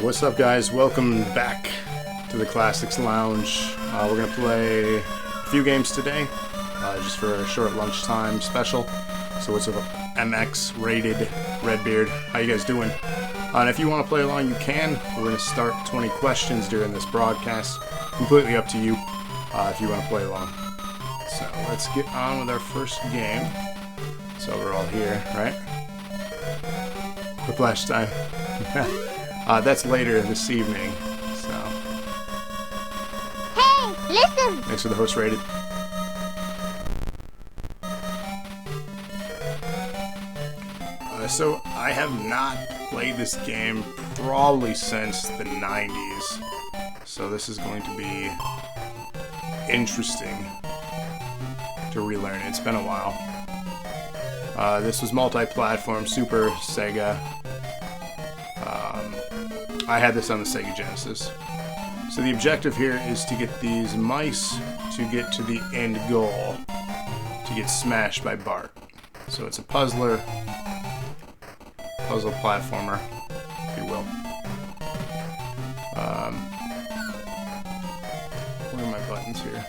What's up, guys? Welcome back to the Classics Lounge. We're going to play a few games today, just for a short lunchtime special. So what's up, MX rated Redbeard? How you guys doing? And if you want to play along, you can. We're going to start 20 questions during this broadcast. Completely up to you if you want to play along. So let's get on with our first game. So we're all here, right? Whiplash time. That's later this evening, so... Hey, listen! Thanks for the host rated. So, I have not played this game probably since the 90s. So this is going to be interesting to relearn. It's been a while. This was multi-platform, Super Sega. I had this on the Sega Genesis. So the objective here is to get these mice to get to the end goal, to get smashed by Bart. So it's a puzzle platformer, if you will. Where are my buttons here?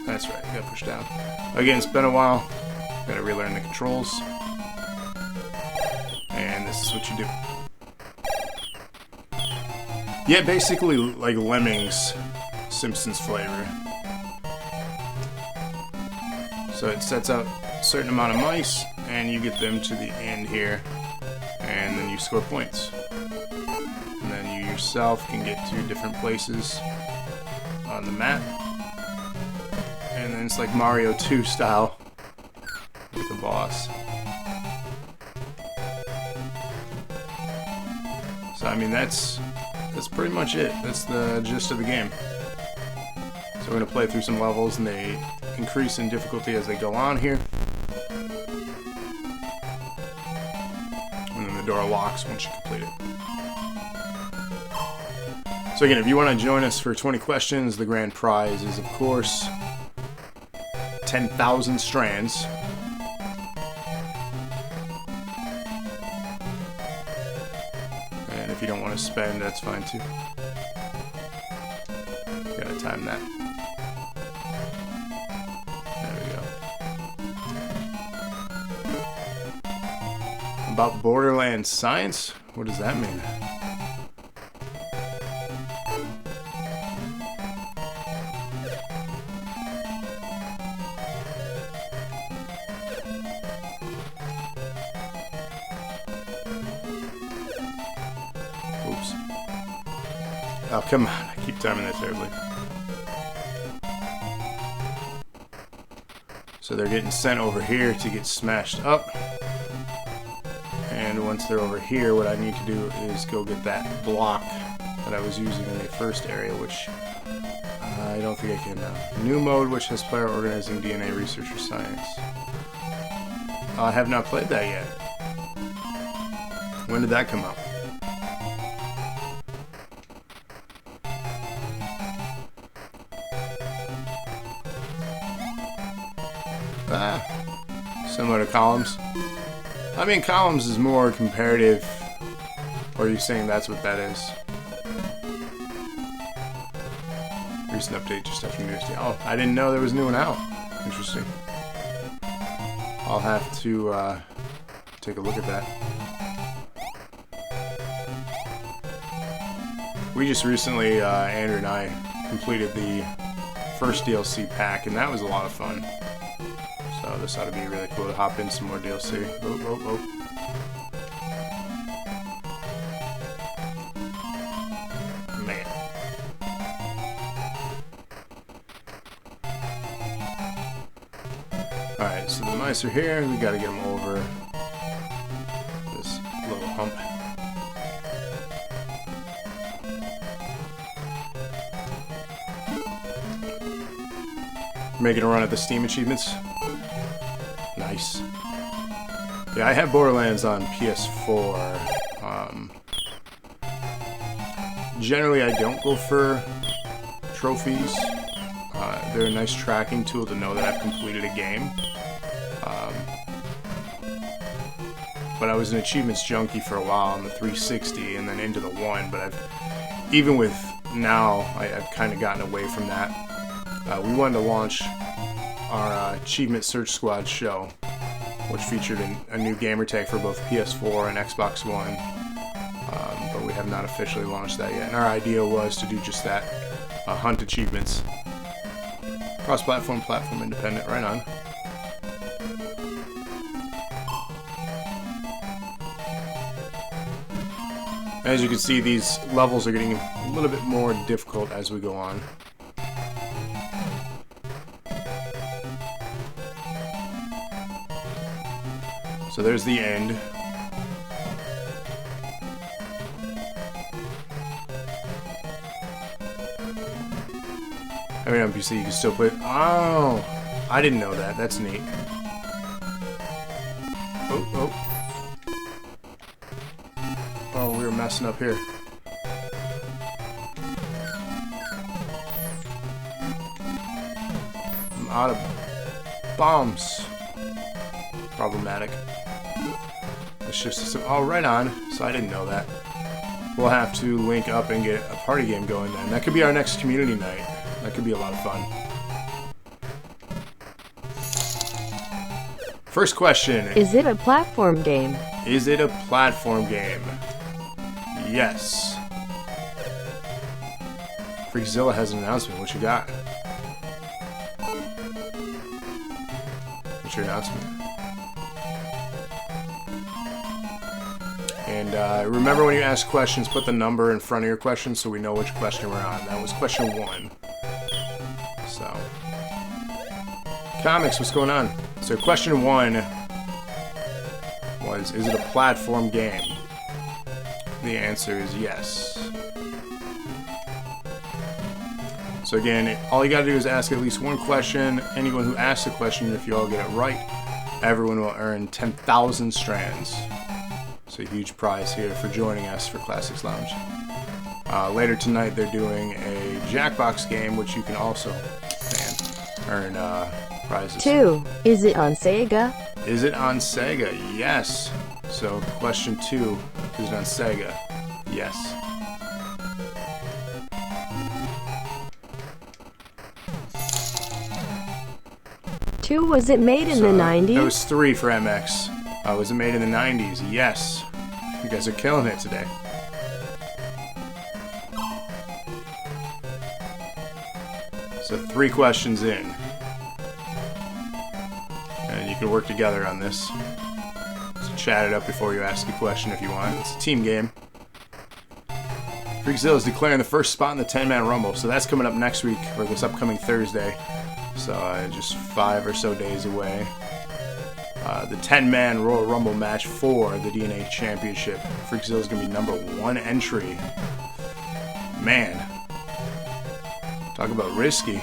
That's right, you gotta push down. Again, it's been a while. Gotta relearn the controls. And this is what you do. Yeah, basically like Lemmings, Simpsons flavor. So it sets out a certain amount of mice, and you get them to the end here, and then you score points. And then you yourself can get to different places on the map. And then it's like Mario 2 style with the boss. So I mean that's pretty much it. That's the gist of the game. So we're gonna play through some levels, and they increase in difficulty as they go on here. And then the door locks once you complete it. So again, if you want to join us for 20 questions, the grand prize is, of course, 10,000 strands. And if you don't want to spend, that's fine too. Gotta time that. There we go. About Borderlands science? What does that mean? Oops. Oh, come on. I keep timing that terribly. So they're getting sent over here to get smashed up. And once they're over here, what I need to do is go get that block that I was using in the first area, which I don't think I can. New mode, which has player organizing DNA research or science. I have not played that yet. When did that come out? Similar to Columns. I mean, Columns is more comparative. Or are you saying that's what that is? Recent update just after New Year's Day. Oh, I didn't know there was a new one out. Interesting. I'll have to take a look at that. We just recently, Andrew and I, completed the first DLC pack, and that was a lot of fun. So this ought to be really cool to hop in some more DLC. Oh, oh, oh. Man. Alright, so the mice are here. We gotta get them over this little hump. Making a run at the Steam achievements. Nice. Yeah, I have Borderlands on PS4. Generally, I don't go for trophies. They're a nice tracking tool to know that I've completed a game. but I was an achievements junkie for a while on the 360 and then into the 1, but even with now, I've kind of gotten away from that. We wanted to launch our Achievement Search Squad show, which featured a new gamer tag for both PS4 and Xbox One, but we have not officially launched that yet. And our idea was to do just that, hunt achievements. Cross-platform, platform independent, right on. As you can see, these levels are getting a little bit more difficult as we go on. So there's the end. I mean, NPC, you can still play. Oh, I didn't know that. That's neat. Oh, we were messing up here. I'm out of bombs. Problematic. The shift system. Oh, right on. So I didn't know that. We'll have to link up and get a party game going then. That could be our next community night. That could be a lot of fun. First question. Is it a platform game? Is it a platform game? Yes. Freakzilla has an announcement. What you got? What's your announcement? And remember, when you ask questions, put the number in front of your question so we know which question we're on. That was question 1. So, comics, what's going on? So question 1 was, is it a platform game? The answer is yes. So again, all you gotta do is ask at least one question. Anyone who asks a question, if you all get it right, everyone will earn 10,000 strands. So a huge prize here for joining us for Classsics Lounge. Later tonight, they're doing a Jackbox game, which you can also earn prizes. 2. Is it on Sega? Is it on Sega? Yes. So question 2, is it on Sega? Yes. Two, was it made in the 90s? That was 3 for MX. Was it made in the 90s? Yes. You guys are killing it today. So 3 questions in. And you can work together on this. So chat it up before you ask a question if you want. It's a team game. Freakzilla is declaring the first spot in the 10-man Rumble. So that's coming up next week, or this upcoming Thursday. So just 5 or so days away. The 10-man Royal Rumble match for the DNA Championship. Freakzilla is going to be number 1 entry. Man. Talk about risky.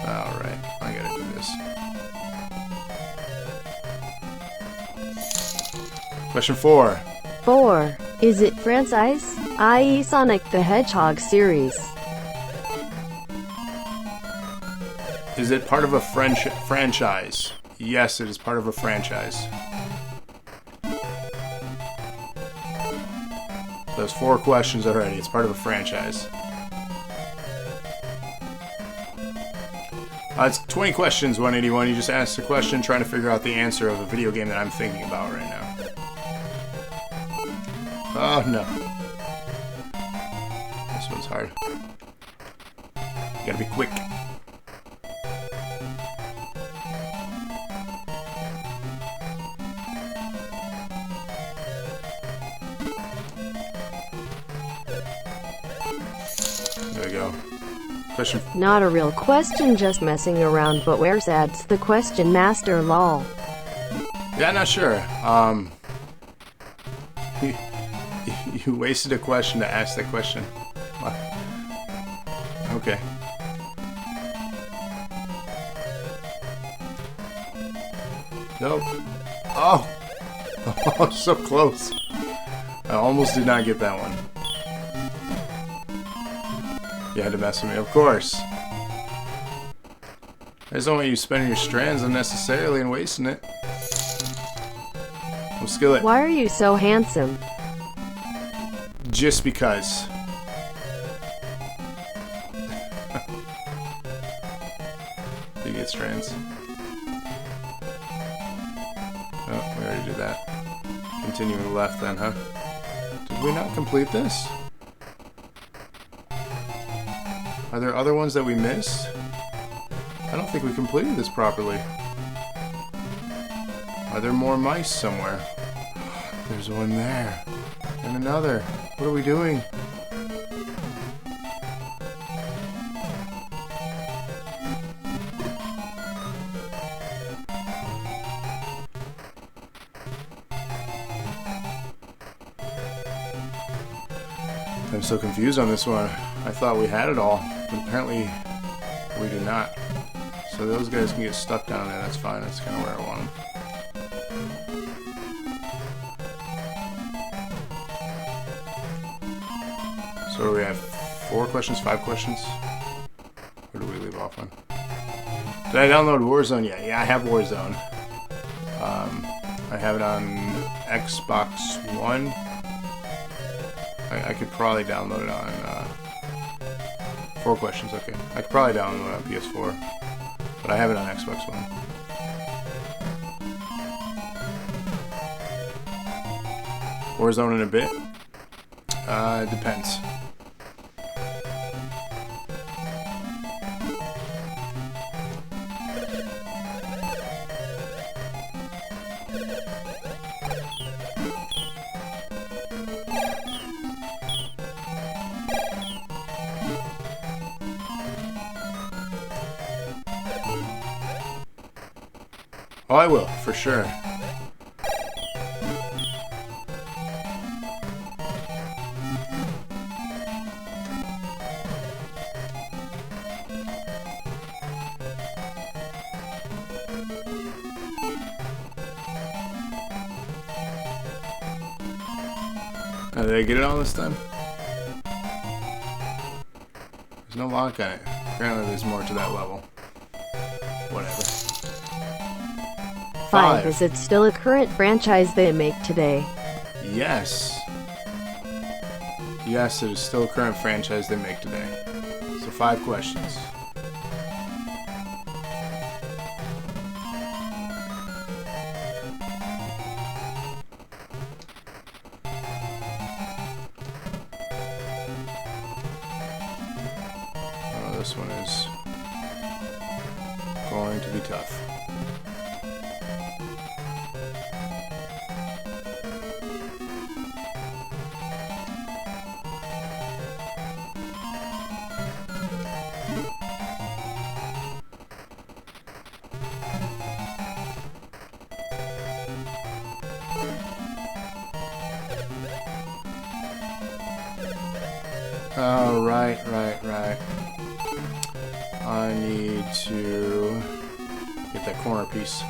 Alright, I gotta do this. Question 4. 4. Is it franchise, i.e. Sonic the Hedgehog series? Is it part of a franchise? Yes, it is part of a franchise. There's 4 questions already. It's part of a franchise. It's 20 questions, 181. You just ask the question, trying to figure out the answer of a video game that I'm thinking about right now. Oh, no. This one's hard. You gotta be quick. There we go. Question. Not a real question, just messing around, but where's adds the question master lol? Yeah, not sure. You wasted a question to ask that question. Okay. Nope. Oh! Oh, so close. I almost did not get that one. You had to mess with me, of course. I just don't want you spending your strands unnecessarily and wasting it. Well, Skillet. Why are you so handsome? Just because. You get strands. Oh, we already did that. Continuing left then, huh? Did we not complete this? Are there other ones that we missed? I don't think we completed this properly. Are there more mice somewhere? There's one there. And another. What are we doing? I'm so confused on this one. I thought we had it all, but apparently we do not. So those guys can get stuck down there, that's fine, that's kind of where I want them. So we have 4 questions, 5 questions? Where do we leave off on? Did I download Warzone yet? Yeah, I have Warzone. I have it on Xbox One. I could probably download it on 4 questions, okay. I could probably download it on PS4, but I have it on Xbox One. Warzone in a bit? It depends. Oh, I will, for sure. Did I get it all this time? There's no lock on it. Apparently there's more to that level. Whatever. 5. Is it still a current franchise they make today? Yes. Yes, it is still a current franchise they make today. So 5 questions. Oh, this one is going to be tough. Oh, right. I need to get that corner piece.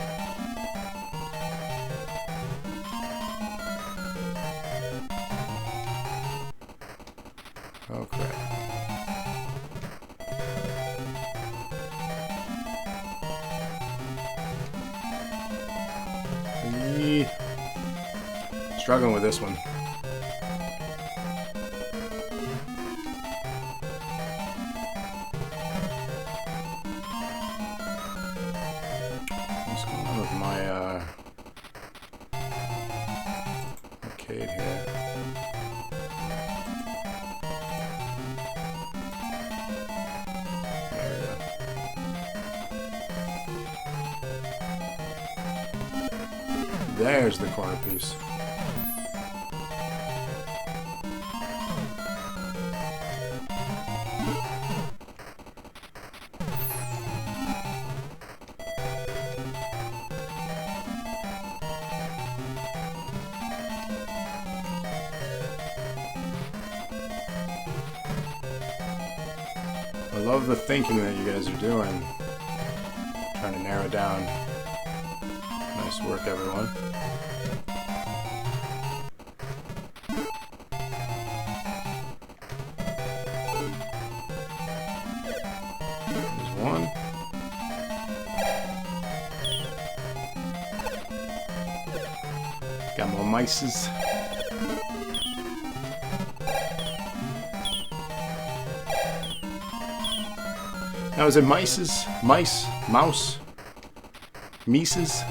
Oh, crap. Struggling with this one. What's going on with my arcade here? There we go. There's the corner piece. I love the thinking that you guys are doing. Trying to narrow down. Nice work, everyone. Got more mices. Now is it mices? Mice? Mouse? Mises?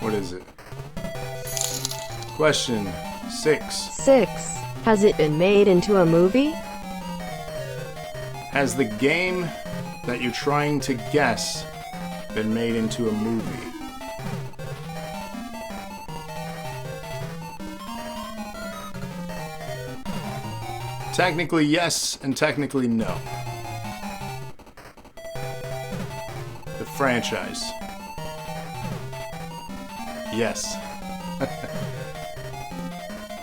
What is it? Question 6. 6. Has it been made into a movie? Has the game that you're trying to guess been made into a movie? Technically yes, and technically no. The franchise. Yes.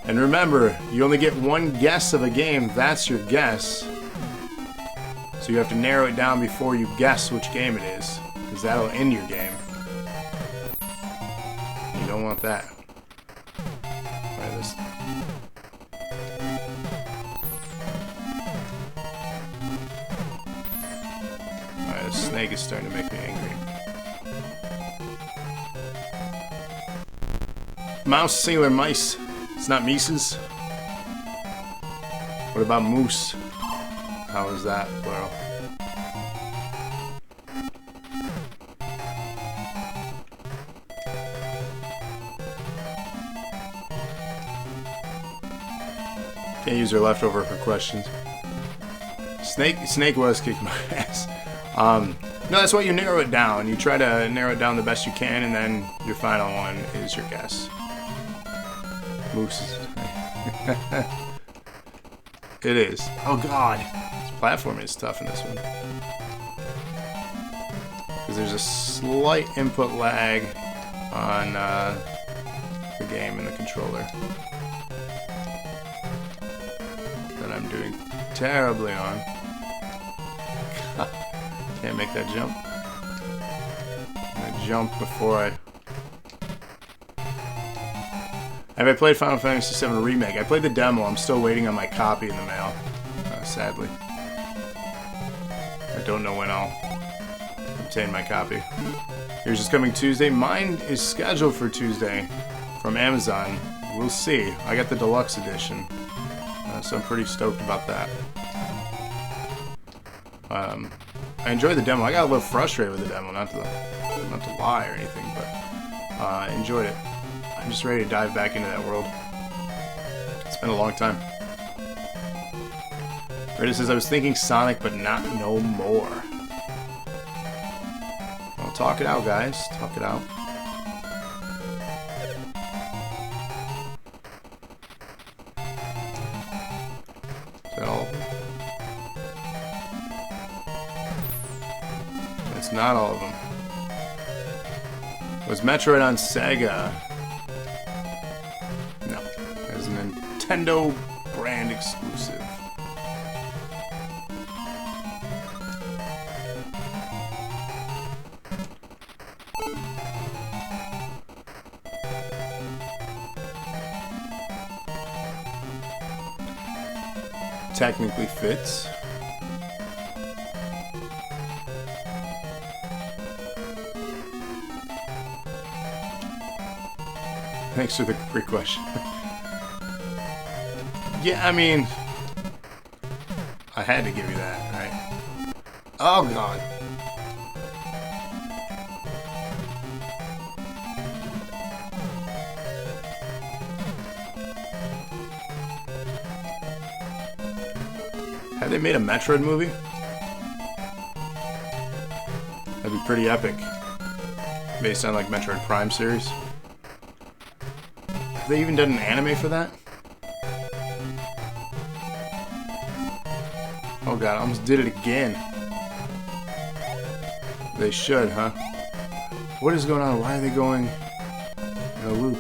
And remember, you only get one guess of a game, that's your guess. So you have to narrow it down before you guess which game it is, because that'll end your game. You don't want that. Try this. Alright, this snake is starting to make me angry. Mouse, singular, mice. It's not Mises. What about moose? How is that, plural? Can't use her leftover for questions. Snake was kicking my ass. No, that's why you narrow it down. You try to narrow it down the best you can, and then your final one is your guess. Moose. It is. Oh god. This platforming is tough in this one. Because there's a slight input lag on the game and the controller that I'm doing terribly on. Can't make that jump. I'm gonna jump before I... Have I played Final Fantasy VII Remake? I played the demo. I'm still waiting on my copy in the mail, sadly. I don't know when I'll obtain my copy. Yours is coming Tuesday. Mine is scheduled for Tuesday from Amazon. We'll see. I got the deluxe edition, so I'm pretty stoked about that. I enjoyed the demo. I got a little frustrated with the demo, not to lie or anything, but I enjoyed it. I'm just ready to dive back into that world. It's been a long time. Rita says, I was thinking Sonic, but not no more. Well, talk it out, guys. Talk it out. Is that all of them? That's not all of them. Was Metroid on Sega? Nintendo brand exclusive. Technically fits. Thanks for the free question. Yeah, I mean, I had to give you that, right? Oh, God. Have they made a Metroid movie? That'd be pretty epic. Based on, like, Metroid Prime series. Have they even done an anime for that? Oh god, I almost did it again. They should, huh? What is going on? Why are they going in a loop?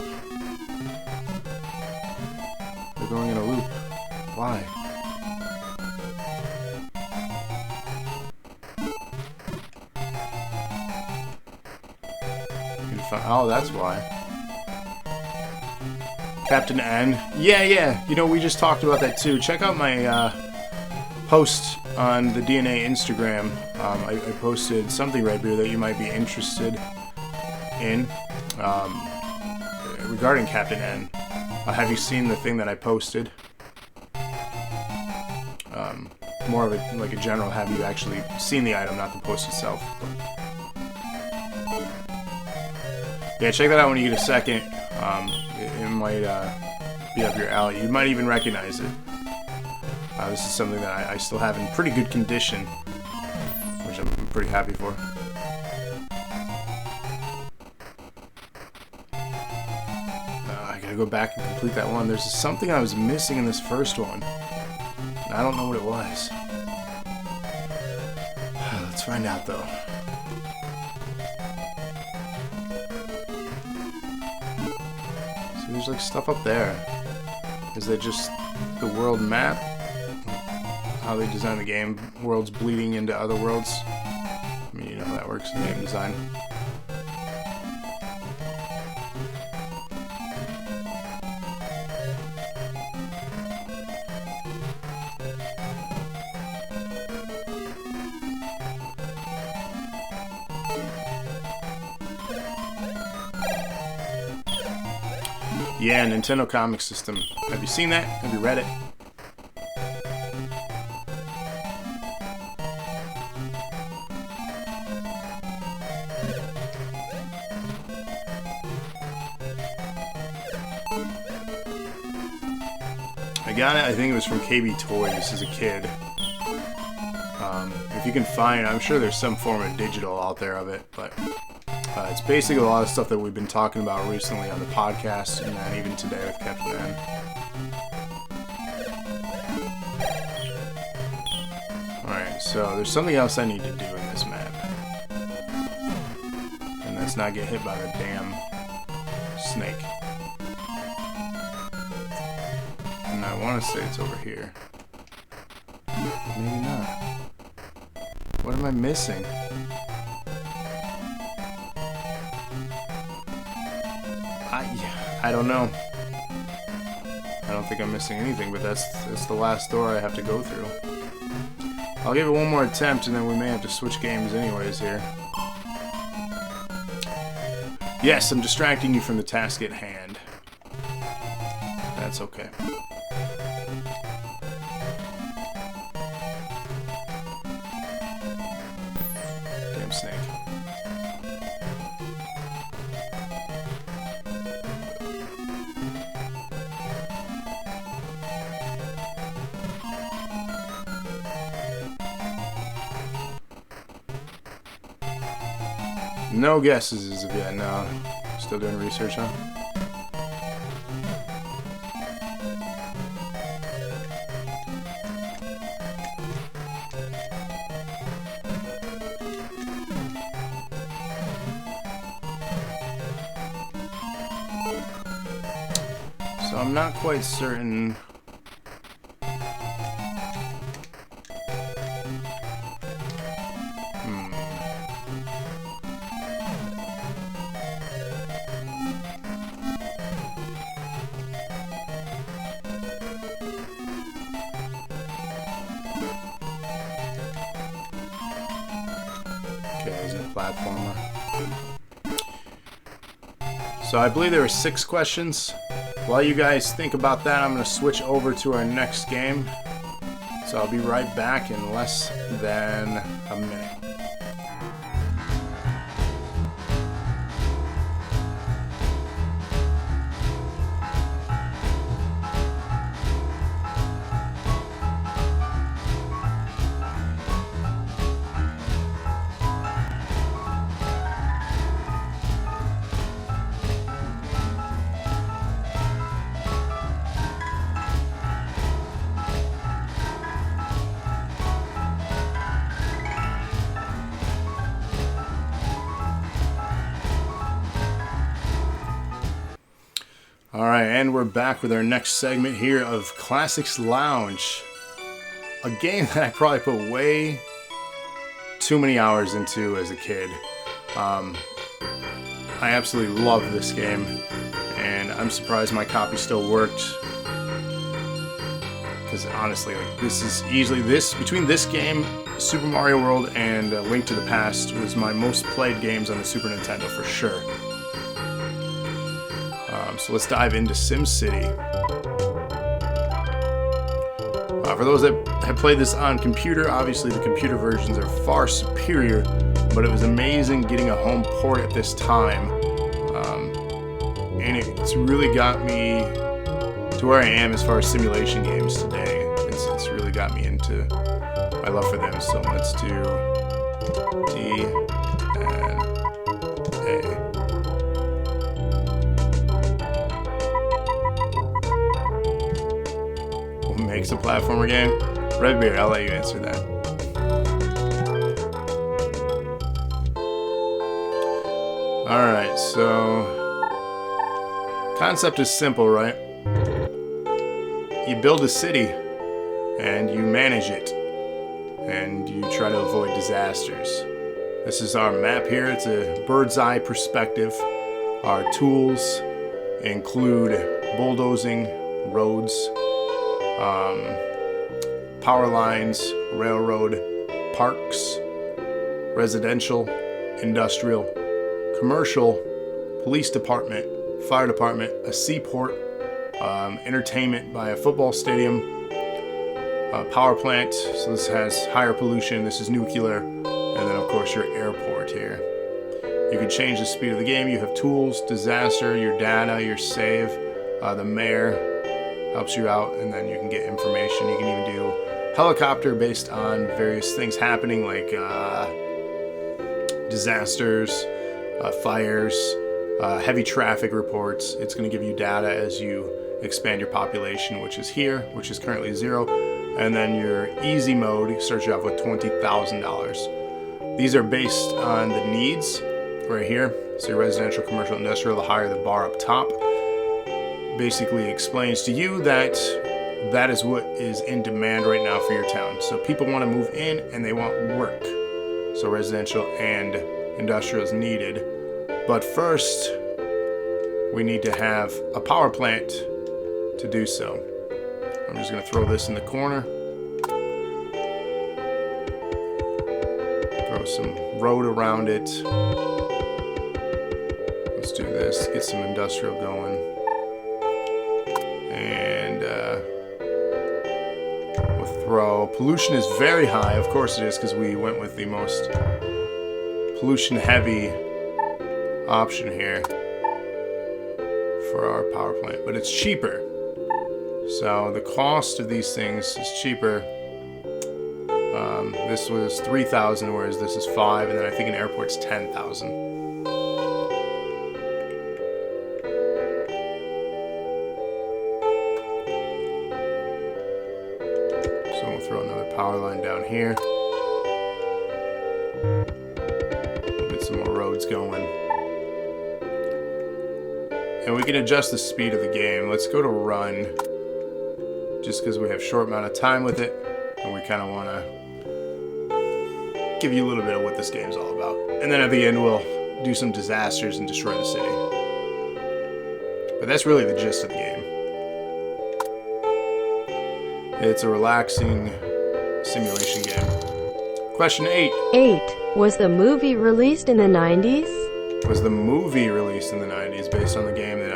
They're going in a loop. Why? Oh, that's why. Captain N. Yeah. You know, we just talked about that too. Check out my post on the DNA Instagram. I posted something right here that you might be interested in. regarding Captain N, have you seen the thing that I posted? More of a like a general. Have you actually seen the item, not the post itself? Yeah, check that out when you get a second. It might be up your alley. You might even recognize it. This is something that I still have in pretty good condition, which I'm pretty happy for. I gotta go back and complete that one. There's something I was missing in this first one. And I don't know what it was. Let's find out though. So there's like stuff up there. Is that just the world map? How they design the game? Worlds bleeding into other worlds? I mean, you know how that works in game design. Yeah, Nintendo Comic System. Have you seen that? Have you read it? I got it, I think it was from KB Toys as a kid. If you can find it, I'm sure there's some form of digital out there of it, but it's basically a lot of stuff that we've been talking about recently on the podcast, and then even today with Captain N. Alright, so there's something else I need to do in this map. And that's not get hit by the damn snake. And I want to say it's over here. Maybe not. What am I missing? I don't know. I don't think I'm missing anything, but that's the last door I have to go through. I'll give it one more attempt, and then we may have to switch games anyways here. Yes, I'm distracting you from the task at hand. That's okay. Damn snake. No guesses as of yet, no. Still doing research, huh? So I'm not quite certain. Okay, isn't a platformer. So I believe there were 6 questions. While you guys think about that, I'm going to switch over to our next game. So I'll be right back in less than a minute. Alright, and we're back with our next segment here of Classsics Lounge. A game that I probably put way too many hours into as a kid. I absolutely love this game, and I'm surprised my copy still worked. Because honestly, like, this is easily between this game, Super Mario World, and Link to the Past was my most played games on the Super Nintendo for sure. So let's dive into SimCity. For those that have played this on computer, obviously the computer versions are far superior, but it was amazing getting a home port at this time. And it's really got me to where I am as far as simulation games today. It's really got me into my love for them. So let's do D and A. What makes a platformer game? Redbeard, I'll let you answer that. Alright, so concept is simple, right? You build a city and you manage it and you try to avoid disasters. This is our map here. It's a bird's eye perspective. Our tools include bulldozing, roads, power lines, railroad, parks, residential, industrial, commercial, police department, fire department, a seaport, entertainment by a football stadium, power plant, so this has higher pollution, this is nuclear, and then of course your airport here. You can change the speed of the game. You have tools, disaster, your data, your save, the mayor helps you out, and then you can get information. You can even do helicopter based on various things happening, like disasters, fires, heavy traffic reports. It's going to give you data as you expand your population, which is here, which is currently 0. And then your easy mode starts you off with $20,000. These are based on the needs right here. So your residential, commercial, industrial, the higher the bar up top. Basically explains to you that that is what is in demand right now for your town. So people want to move in and they want work. So residential and industrial is needed. But first, we need to have a power plant to do so. I'm just going to throw this in the corner. Throw some road around it. Let's do this. Get some industrial going. And we'll throw... Pollution is very high. Of course it is, because we went with the most pollution-heavy option here for our power plant. But it's cheaper. So the cost of these things is cheaper. This was 3,000, whereas this is 5, and then I think an airport's 10,000. So we'll throw another power line down here. We'll get some more roads going. And we can adjust the speed of the game. Let's go to run. Just because we have a short amount of time with it, and we kind of want to give you a little bit of what this game's all about. And then at the end, we'll do some disasters and destroy the city. But that's really the gist of the game. It's a relaxing simulation game. Question 8. 8. Was the movie released in the 90s? Was the movie released in the 90s based on the game that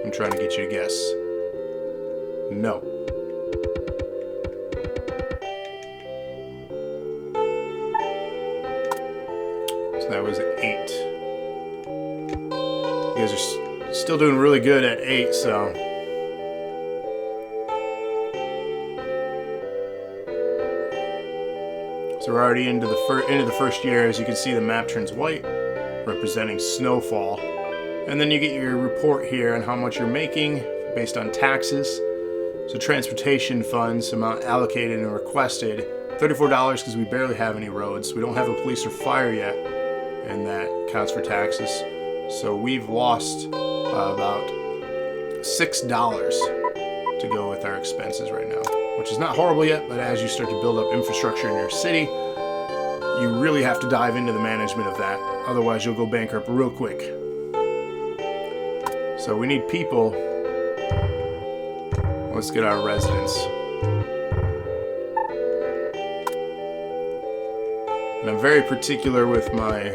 I'm trying to get you to guess? No. So that was 8. You guys are still doing really good at 8, so... So we're already into the first year. As you can see, the map turns white, representing snowfall. And then you get your report here on how much you're making based on taxes. So transportation funds, amount allocated and requested, $34 because we barely have any roads. We don't have a police or fire yet, and that counts for taxes. So we've lost about $6 to go with our expenses right now, which is not horrible yet, but as you start to build up infrastructure in your city, you really have to dive into the management of that. Otherwise, you'll go bankrupt real quick. So we need people. Let's get our residents. And I'm very particular with my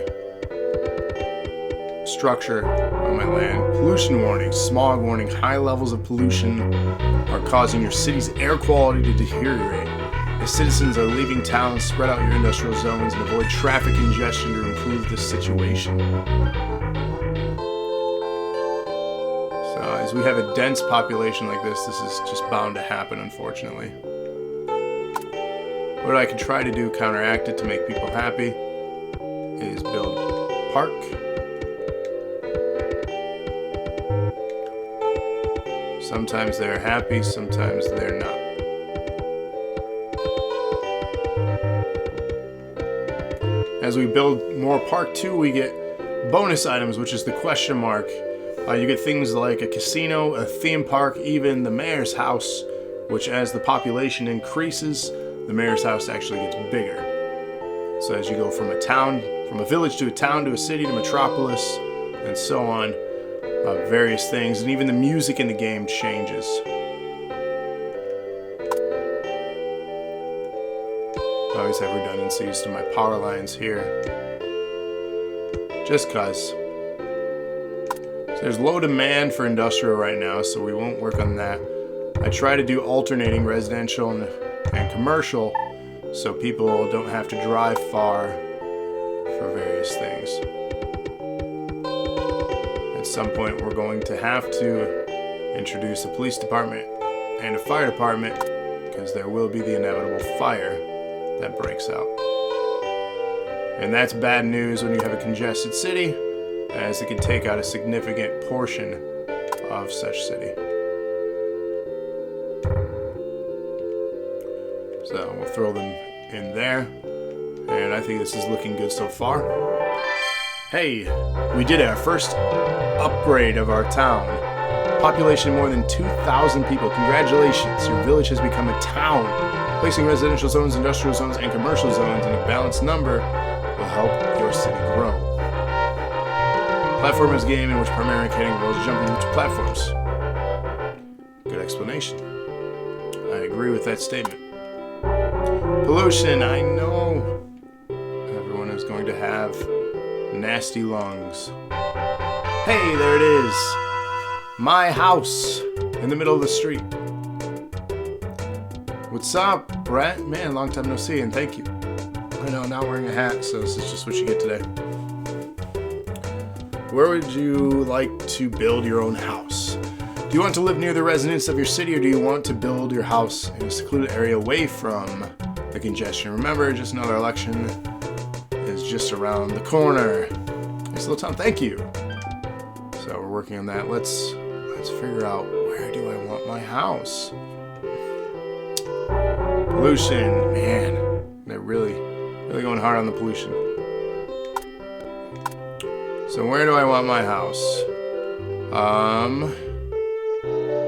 structure on my land. Pollution warning, smog warning. High levels of pollution are causing your city's air quality to deteriorate. As citizens are leaving town, spread out your industrial zones and avoid traffic congestion to improve the situation. So, as we have a dense population like this is just bound to happen, unfortunately. What I can try to do, counteract it to make people happy, is build a park. Sometimes they're happy, sometimes they're not. As we build more Park 2, we get bonus items, which is the question mark. You get things like a casino, a theme park, even the mayor's house, which as the population increases, the mayor's house actually gets bigger. So as you go from a village to a town to a city to metropolis, and so on, various things, and even the music in the game changes. I always have redundancies to my power lines here, just cause. So there's low demand for industrial right now, so we won't work on that. I try to do alternating residential and commercial, so people don't have to drive far for various things. At some point, we're going to have to introduce a police department and a fire department, because there will be the inevitable fire that breaks out. And that's bad news when you have a congested city, as it can take out a significant portion of such city. So we'll throw them in there, and I think this is looking good so far. Hey, we did our first upgrade of our town. Population more than 2,000 people. Congratulations, your village has become a town. Placing residential zones, industrial zones, and commercial zones in a balanced number will help your city grow. Platform is a game in which primary mechanic involves jumping between platforms. Good explanation. I agree with that statement. Pollution, I know everyone is going to have nasty lungs. Hey, there it is. My house in the middle of the street. What's up, Brett? Man, long time no see, and thank you. I know, I'm not wearing a hat, so this is just what you get today. Where would you like to build your own house? Do you want to live near the residents of your city, or do you want to build your house in a secluded area away from the congestion? Remember, just another election is just around the corner. Nice little town, thank you. So we're working on that. Let's figure out, where do I want my house? Pollution, man, they're really going hard on the pollution. So where do I want my house?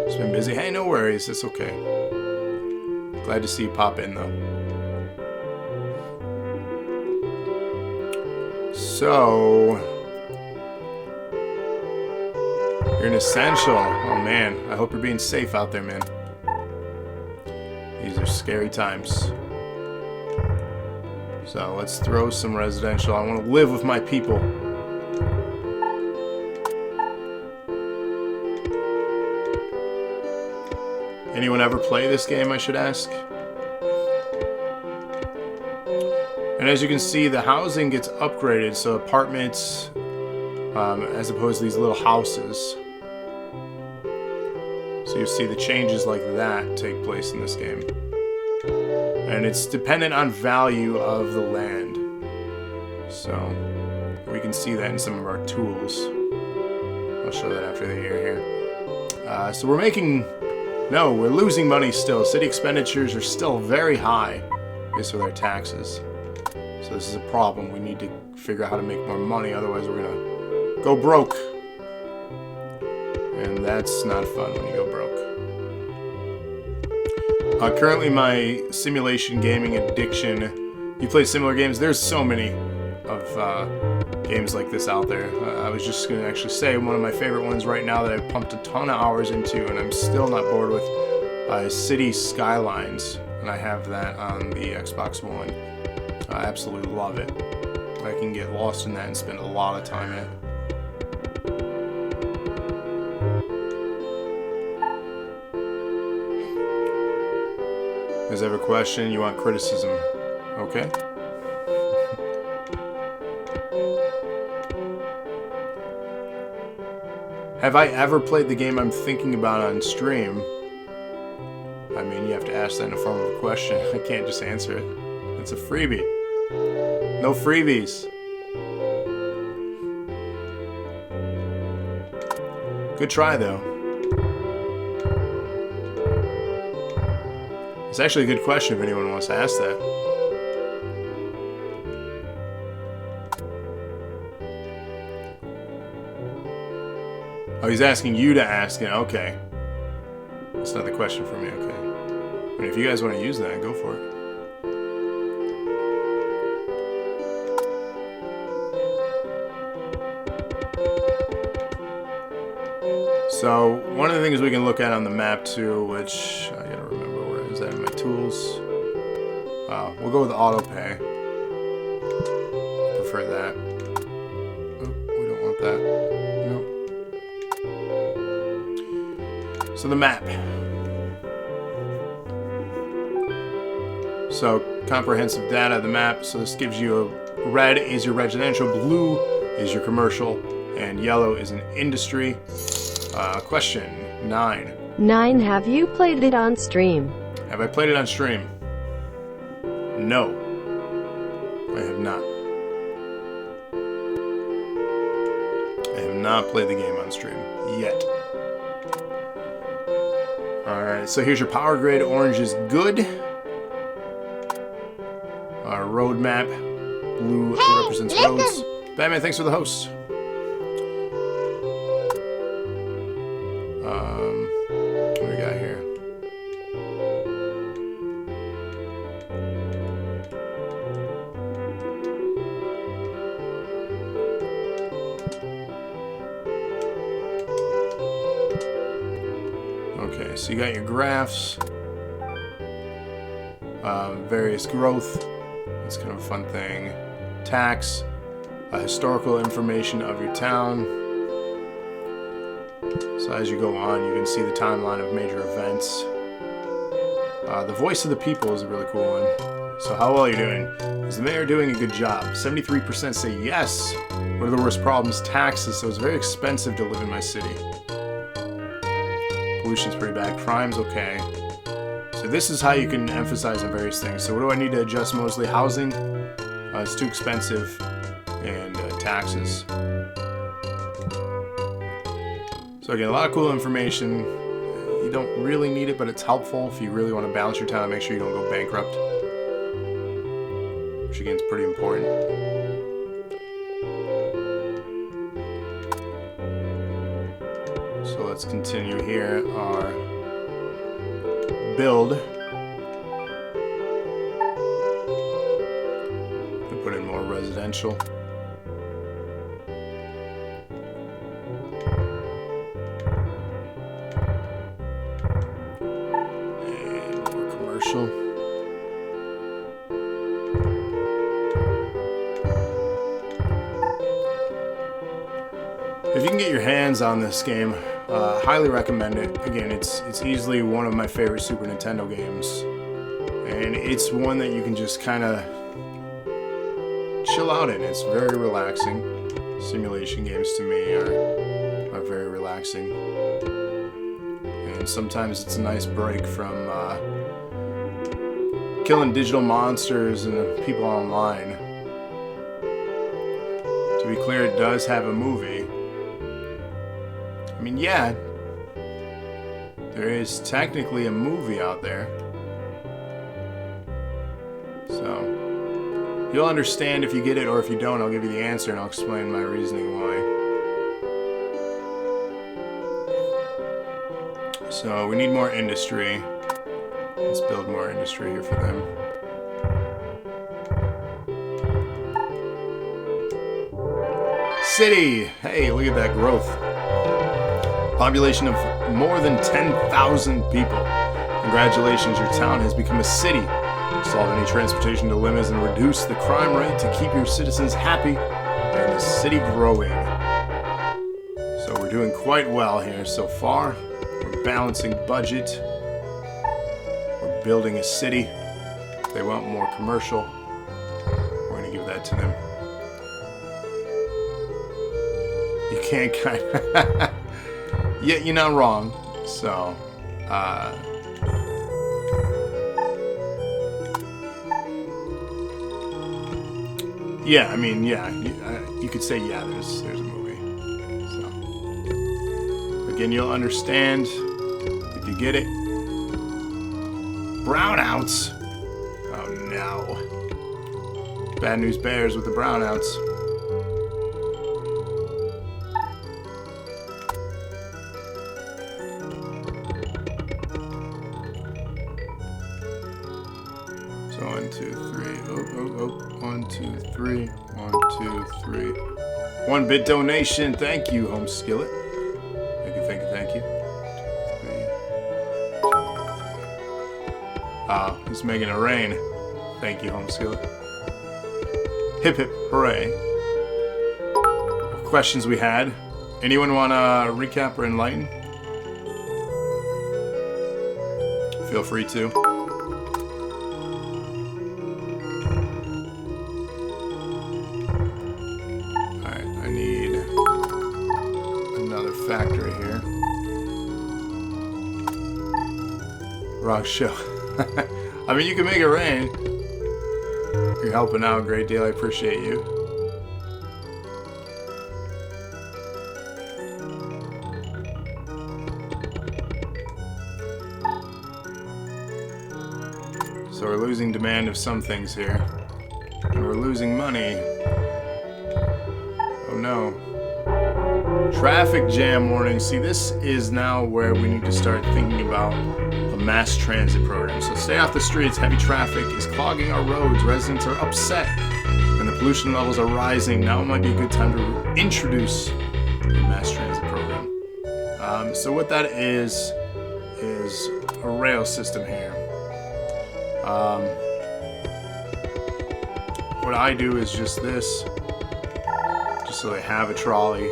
It's been busy. Hey, no worries, it's okay. Glad to see you pop in though. So you're an essential. Oh man, I hope you're being safe out there, man. These are scary times. So let's throw some residential. I want to live with my people. Anyone ever play this game, I should ask? And as you can see, the housing gets upgraded, so apartments, as opposed to these little houses. So you see the changes like that take place in this game. And it's dependent on value of the land. So we can see that in some of our tools. I'll show that after the year here. So we're losing money still. City expenditures are still very high based on their taxes. So this is a problem. We need to figure out how to make more money, otherwise we're gonna go broke. And that's not fun when you go broke. Currently my simulation gaming addiction, you play similar games, there's so many of games like this out there. I was just going to actually say one of my favorite ones right now that I've pumped a ton of hours into and I'm still not bored with, City Skylines, and I have that on the Xbox One. I absolutely love it. I can get lost in that and spend a lot of time in it. Is there a question? You want criticism? Okay. Have I ever played the game I'm thinking about on stream? I mean, you have to ask that in the form of a question. I can't just answer it. It's a freebie. No freebies. Good try, though. It's actually a good question if anyone wants to ask that. Oh, he's asking you to ask it. Okay. That's not the question for me. Okay. But if you guys want to use that, go for it. So, one of the things we can look at on the map too, which I gotta remember, where is that in my tools? We'll go with auto pay. Prefer that. Oh, we don't want that. Nope. So the map. So, comprehensive data, the map. So this gives you a red is your residential, blue is your commercial, and yellow is an industry. Question 9. 9. Have you played it on stream? Have I played it on stream? No. I have not. I have not played the game on stream yet. Alright, so here's your power grid. Orange is good. Our road map. Blue represents roads. Batman, thanks for the host. What do we got here? Okay, so you got your graphs, various growth. That's kind of a fun thing. Tax, historical information of your town. So as you go on, you can see the timeline of major events. The voice of the people is a really cool one. So how well are you doing? Is the mayor doing a good job? 73% say yes. What are the worst problems? Taxes. So it's very expensive to live in my city. Pollution's pretty bad. Crime's okay. So this is how you can emphasize on various things. So what do I need to adjust mostly? Housing. It's too expensive. And taxes. So again, a lot of cool information. You don't really need it, but it's helpful if you really want to balance your town and make sure you don't go bankrupt. Which again is pretty important. So let's continue here. Our build. We put in more residential. If you can get your hands on this game, highly recommend it. Again, it's easily one of my favorite Super Nintendo games, and it's one that you can just kind of chill out in. It's very relaxing. Simulation games to me are very relaxing, and sometimes it's a nice break from killing digital monsters and people online. To be clear, it does have a movie. I mean, yeah, there is technically a movie out there. So, you'll understand if you get it, or if you don't, I'll give you the answer and I'll explain my reasoning why. So, we need more industry. Let's build more industry here for them. City! Hey, look at that growth. Population of more than 10,000 people. Congratulations, your town has become a city. Solve any transportation dilemmas and reduce the crime rate to keep your citizens happy and the city growing. So we're doing quite well here so far. We're balancing budget. We're building a city. If they want more commercial, we're going to give that to them. You can't kind of... Yeah, you're not wrong. So, yeah, I mean, yeah, you could say, yeah, there's a movie. So, again, you'll understand if you get it. Brownouts. Oh no. Bad News Bears with the brownouts. So 1, 2, 3. Oh. 1, 2, 3. 1, 2, 3. 1-bit donation. Thank you, Home Skillet. Thank you. 3. He's making it rain. Thank you, Home Skillet. Hip hip hooray. What questions we had? Anyone want to recap or enlighten? Feel free to. Factory here. Rock show. I mean, you can make it rain. You're helping out a great deal. I appreciate you. So we're losing demand of some things here. And we're losing money. Oh no. Traffic jam warning. See, this is now where we need to start thinking about a mass transit program. So stay off the streets. Heavy traffic is clogging our roads. Residents are upset and the pollution levels are rising. Now might be a good time to introduce a mass transit program. So what that is a rail system here. What I do is just this, just so they have a trolley.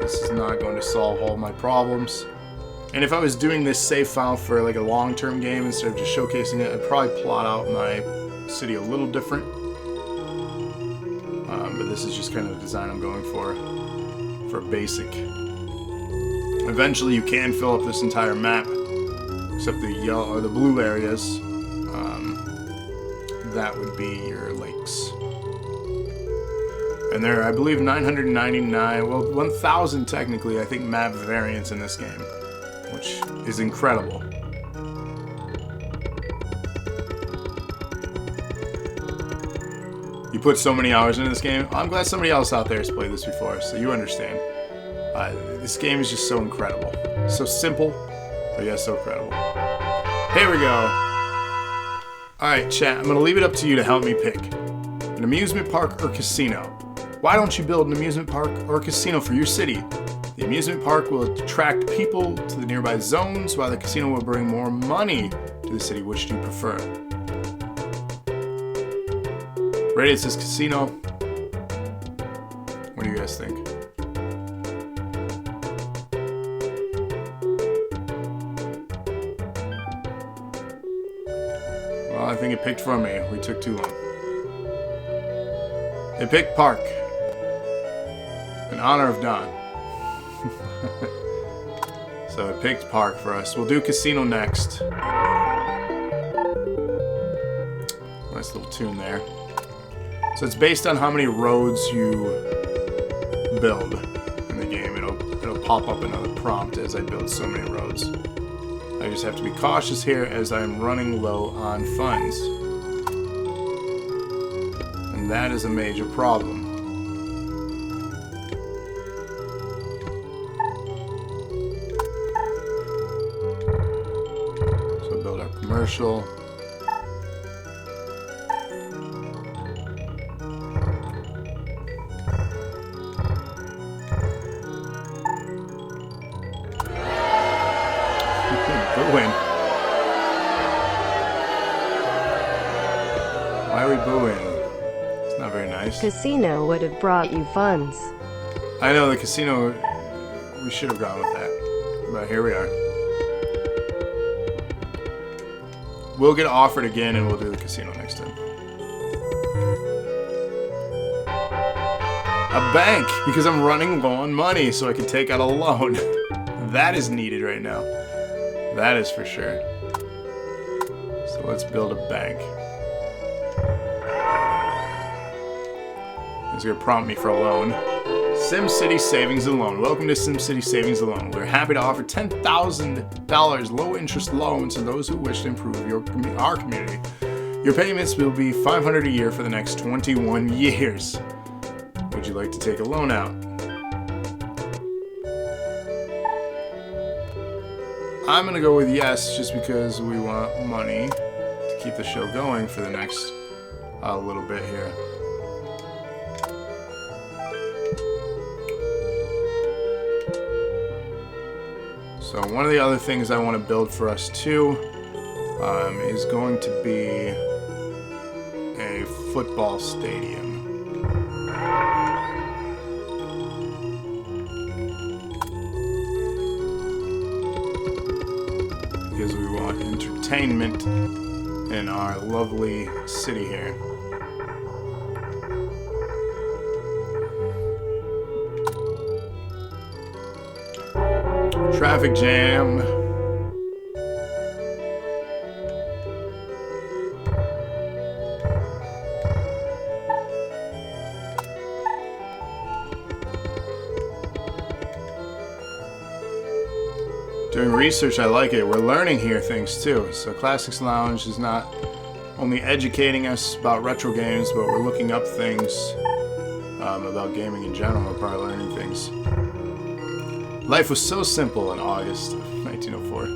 This is not going to solve all my problems. And if I was doing this save file for like a long-term game instead of just showcasing it, I'd probably plot out my city a little different. But this is just kind of the design I'm going for basic. Eventually you can fill up this entire map, except the yellow or the blue areas. That would be your lakes. And there are, I believe, 999, well, 1,000 technically, I think, map variants in this game, which is incredible. You put so many hours into this game. I'm glad somebody else out there has played this before, so you understand. This game is just so incredible. So simple, but yeah, so incredible. Here we go. Alright, chat, I'm going to leave it up to you to help me pick. An amusement park or casino? Why don't you build an amusement park or casino for your city? The amusement park will attract people to the nearby zones, while the casino will bring more money to the city. Which do you prefer? Reddit says casino. What do you guys think? Well, I think it picked for me. We took too long. It picked park. In honor of Don. So it picked park for us. We'll do casino next. Nice little tune there. So it's based on how many roads you build in the game. It'll pop up another prompt as I build so many roads. I just have to be cautious here as I'm running low on funds. And that is a major problem. So build our commercial. Booing. Why are we booing? It's not very nice. Casino would have brought you funds. I know, the casino, we should have gone with that. But here we are. We'll get offered again, and we'll do the casino next time. A bank, because I'm running low on money, so I can take out a loan. That is needed right now. That is for sure. So let's build a bank. It's going to prompt me for a loan. SimCity Savings and Loan. Welcome to SimCity Savings and Loan. We're happy to offer $10,000 low-interest loans to those who wish to improve our community. Your payments will be $500 a year for the next 21 years. Would you like to take a loan out? I'm going to go with yes, just because we want money to keep the show going for the next little bit here. So one of the other things I want to build for us too is going to be a football stadium. Because we want entertainment in our lovely city here. Traffic jam. Doing research, I like it. We're learning here things too. So Classsics Lounge is not only educating us about retro games, but we're looking up things about gaming in general. We're probably learning things. Life was so simple in August of 1904.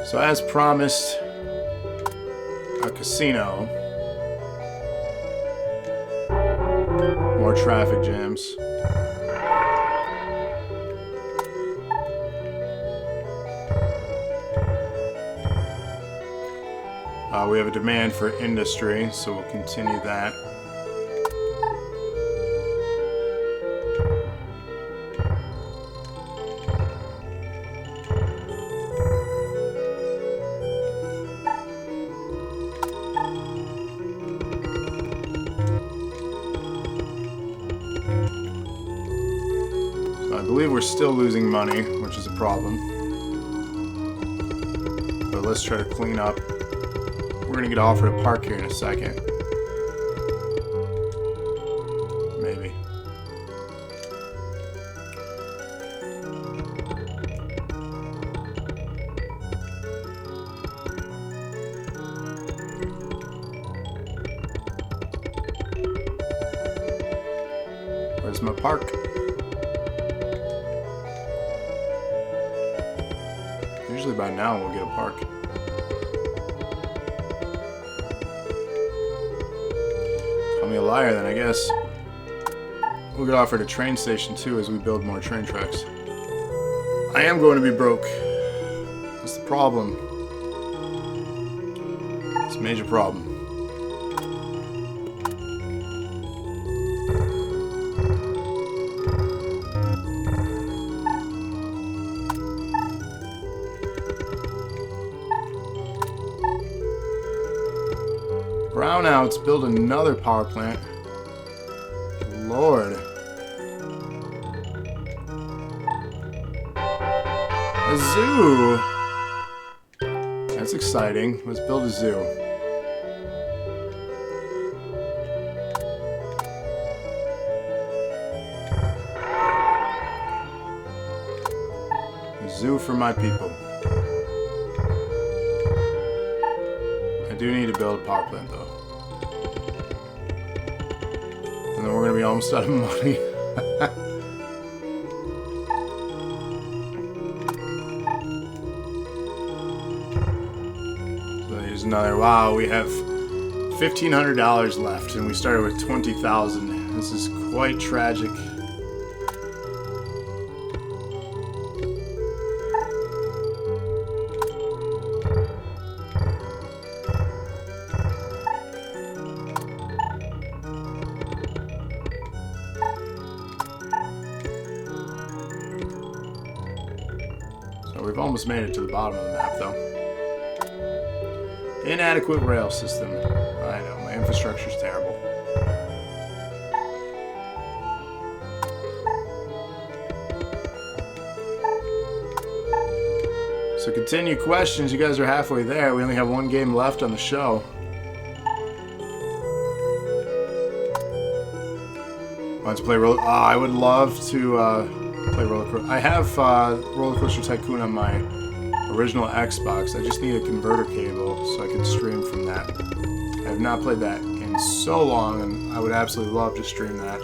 So as promised, a casino. More traffic jams. We have a demand for industry, so we'll continue that. I believe we're still losing money, which is a problem. But let's try to clean up. We're going to get offered a park here in a second. Maybe. Where's my park? Usually by now we'll get a park. Call me a liar then, I guess. We'll get offered a train station too as we build more train tracks. I am going to be broke. That's the problem. It's a major problem. Brownouts, build another power plant. Lord. A zoo. That's exciting. Let's build a zoo. A zoo for my people. I do need to build a power plant though. And then we're going to be almost out of money. So here's another. Wow, we have $1,500 left, and we started with $20,000. This is quite tragic. almost made it to the bottom of the map, though. Inadequate rail system. I know, my infrastructure's terrible. So continue questions. You guys are halfway there. We only have one game left on the show. Want to play roller? I would love to play roller coaster. I have Roller Coaster Tycoon on my original Xbox. I just need a converter cable so I can stream from that. I have not played that in so long, and I would absolutely love to stream that.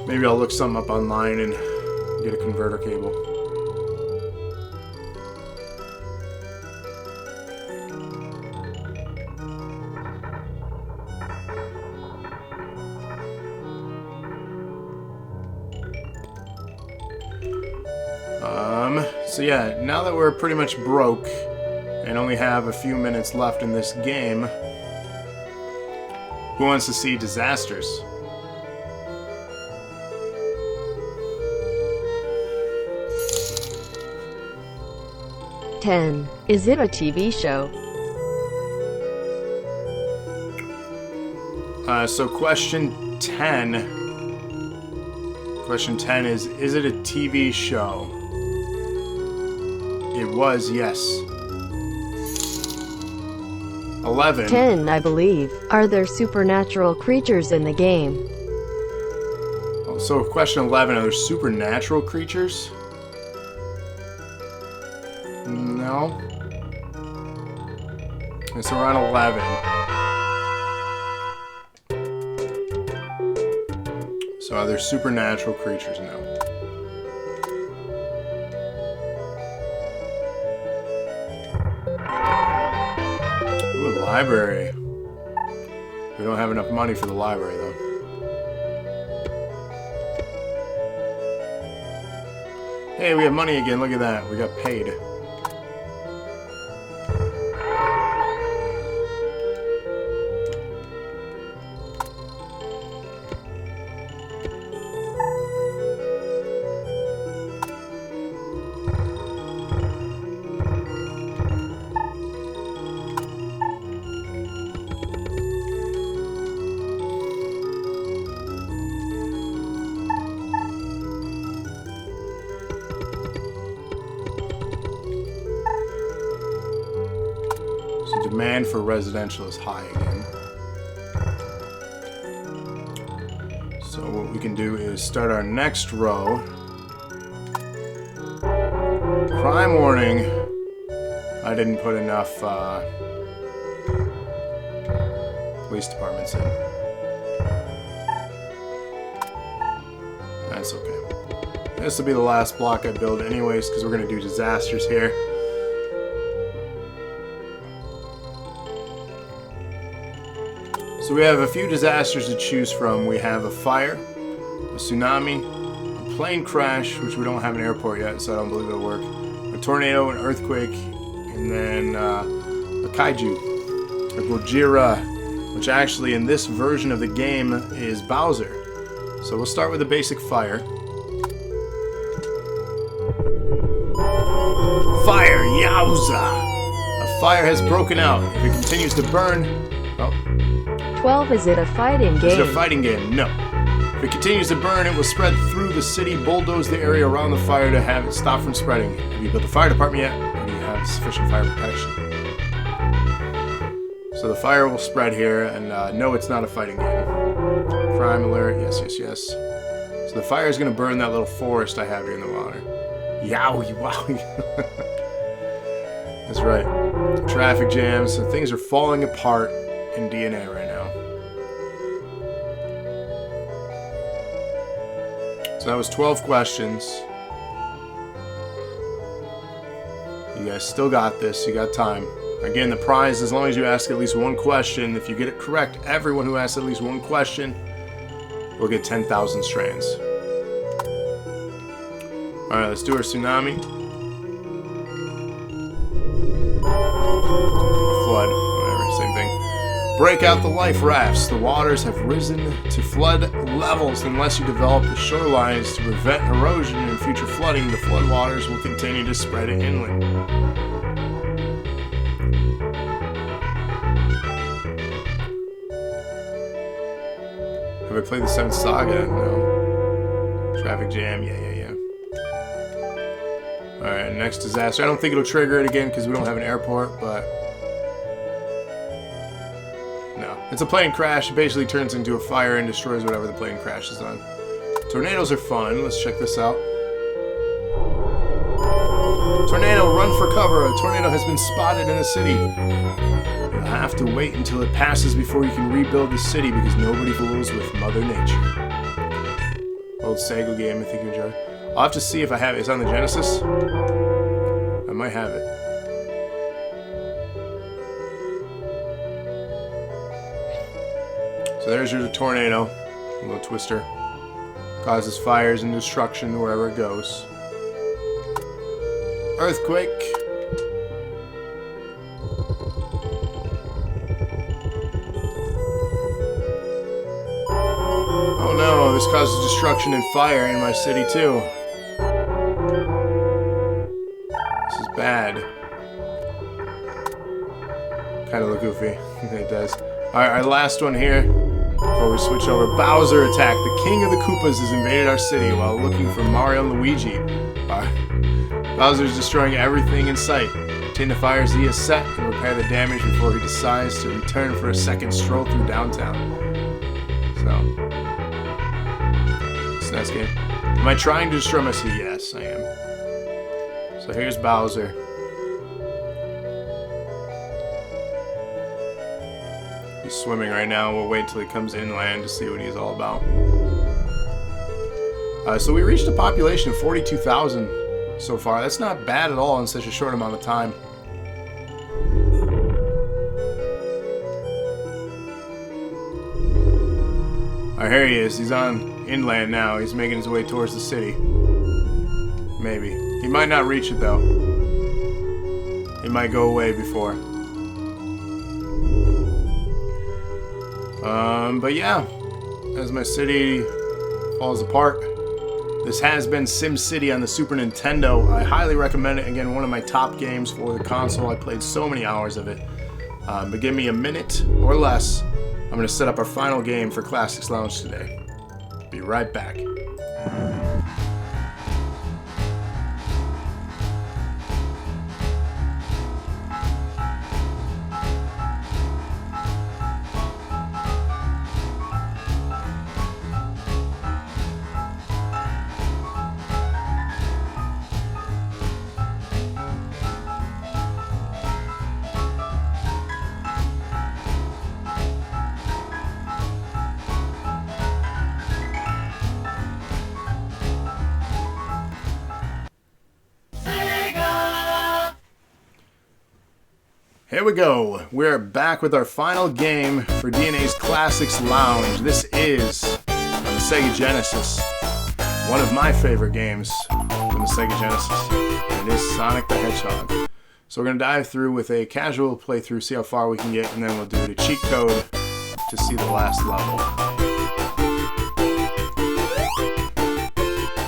Maybe I'll look something up online and get a converter cable. So yeah, now that we're pretty much broke and only have a few minutes left in this game, who wants to see disasters? Ten. Is it a TV show? So question 10. Question 10 is it a TV show? It was, yes. 11. 10, I believe. Are there supernatural creatures in the game? So question 11, are there supernatural creatures? No. Okay, so we're on 11. So are there supernatural creatures now? Ooh, a library. We don't have enough money for the library, though. Hey, we have money again. Look at that. We got paid. Demand for residential is high again. So what we can do is start our next row. Crime warning. I didn't put enough police departments in. That's okay. This will be the last block I build anyways, because we're going to do disasters here. So we have a few disasters to choose from. We have a fire, a tsunami, a plane crash, which we don't have an airport yet, so I don't believe it'll work, a tornado, an earthquake, and then a kaiju, a Gojira, which actually in this version of the game is Bowser. So we'll start with a basic fire. Fire, yowza! A fire has broken out. If it continues to burn... Oh. 12. Is it a fighting game? Is it a fighting game? No. If it continues to burn, it will spread through the city, bulldoze the area around the fire to have it stop from spreading. Have you built a fire department yet? Or do you have sufficient fire protection? So the fire will spread here, and no, it's not a fighting game. Crime alert, yes, yes, yes. So the fire is going to burn that little forest I have here in the water. Yowie, wowie. That's right. Traffic jams, so things are falling apart in DNA right now. So that was 12 questions. You guys still got this. You got time. Again, the prize, as long as you ask at least one question, if you get it correct, everyone who asks at least one question will get 10,000 strands. Alright, let's do our tsunami. Flood, whatever, same thing. Break out the life rafts. The waters have risen to flood levels. Unless you develop the shorelines to prevent erosion and future flooding, the flood waters will continue to spread inland. Have I played the 7th Saga? No. Traffic jam? Yeah. Alright, next disaster. I don't think it'll trigger it again because we don't have an airport, but... No. It's a plane crash. It basically turns into a fire and destroys whatever the plane crashes on. Tornadoes are fun. Let's check this out. Tornado, run for cover. A tornado has been spotted in the city. You'll have to wait until it passes before you can rebuild the city because nobody fools with Mother Nature. Old Sega game I think you enjoy. I'll have to see if I have it. It's on the Genesis. I might have it. So there's your tornado. A little twister. Causes fires and destruction wherever it goes. Earthquake. Oh no, this causes destruction and fire in my city too. This is bad. Kind of look goofy. It does. Alright, our last one here. Before we switch over. Bowser attack. The king of the Koopas has invaded our city while looking for Mario and Luigi. Bowser's destroying everything in sight. Obtain the fires he has set and repair the damage before he decides to return for a second stroll through downtown. So, SNES game. Am I trying to destroy my city? Yes, I am. So here's Bowser. He's swimming right now. We'll wait till he comes inland to see what he's all about. So we reached a population of 42,000 so far. That's not bad at all in such a short amount of time. Alright, here he is. He's on inland now. He's making his way towards the city. Maybe. He might not reach it though. He might go away before. But yeah, as my city falls apart, this has been SimCity on the Super Nintendo. I highly recommend it. Again, one of my top games for the console. I played so many hours of it. But give me a minute or less. I'm going to set up our final game for Classsics Lounge today. Be right back. Here we go. We're back with our final game for DNA's Classsics Lounge. This is on the Sega Genesis. One of my favorite games from the Sega Genesis. And it is Sonic the Hedgehog. So we're going to dive through with a casual playthrough, see how far we can get, and then we'll do the cheat code to see the last level.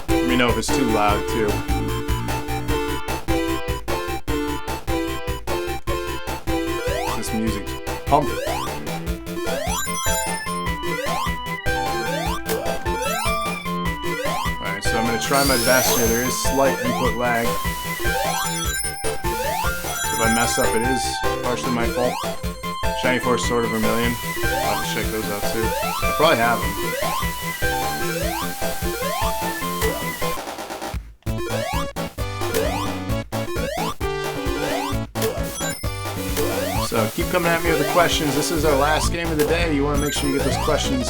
Let me know if it's too loud, too. Music's pumping. Alright, so I'm going to try my best here. There is slight input lag. So if I mess up, it is partially my fault. Shiny Force Sword of Vermilion. I'll have to check those out too. I probably have them. So keep coming at me with the questions. This is our last game of the day. You want to make sure you get those questions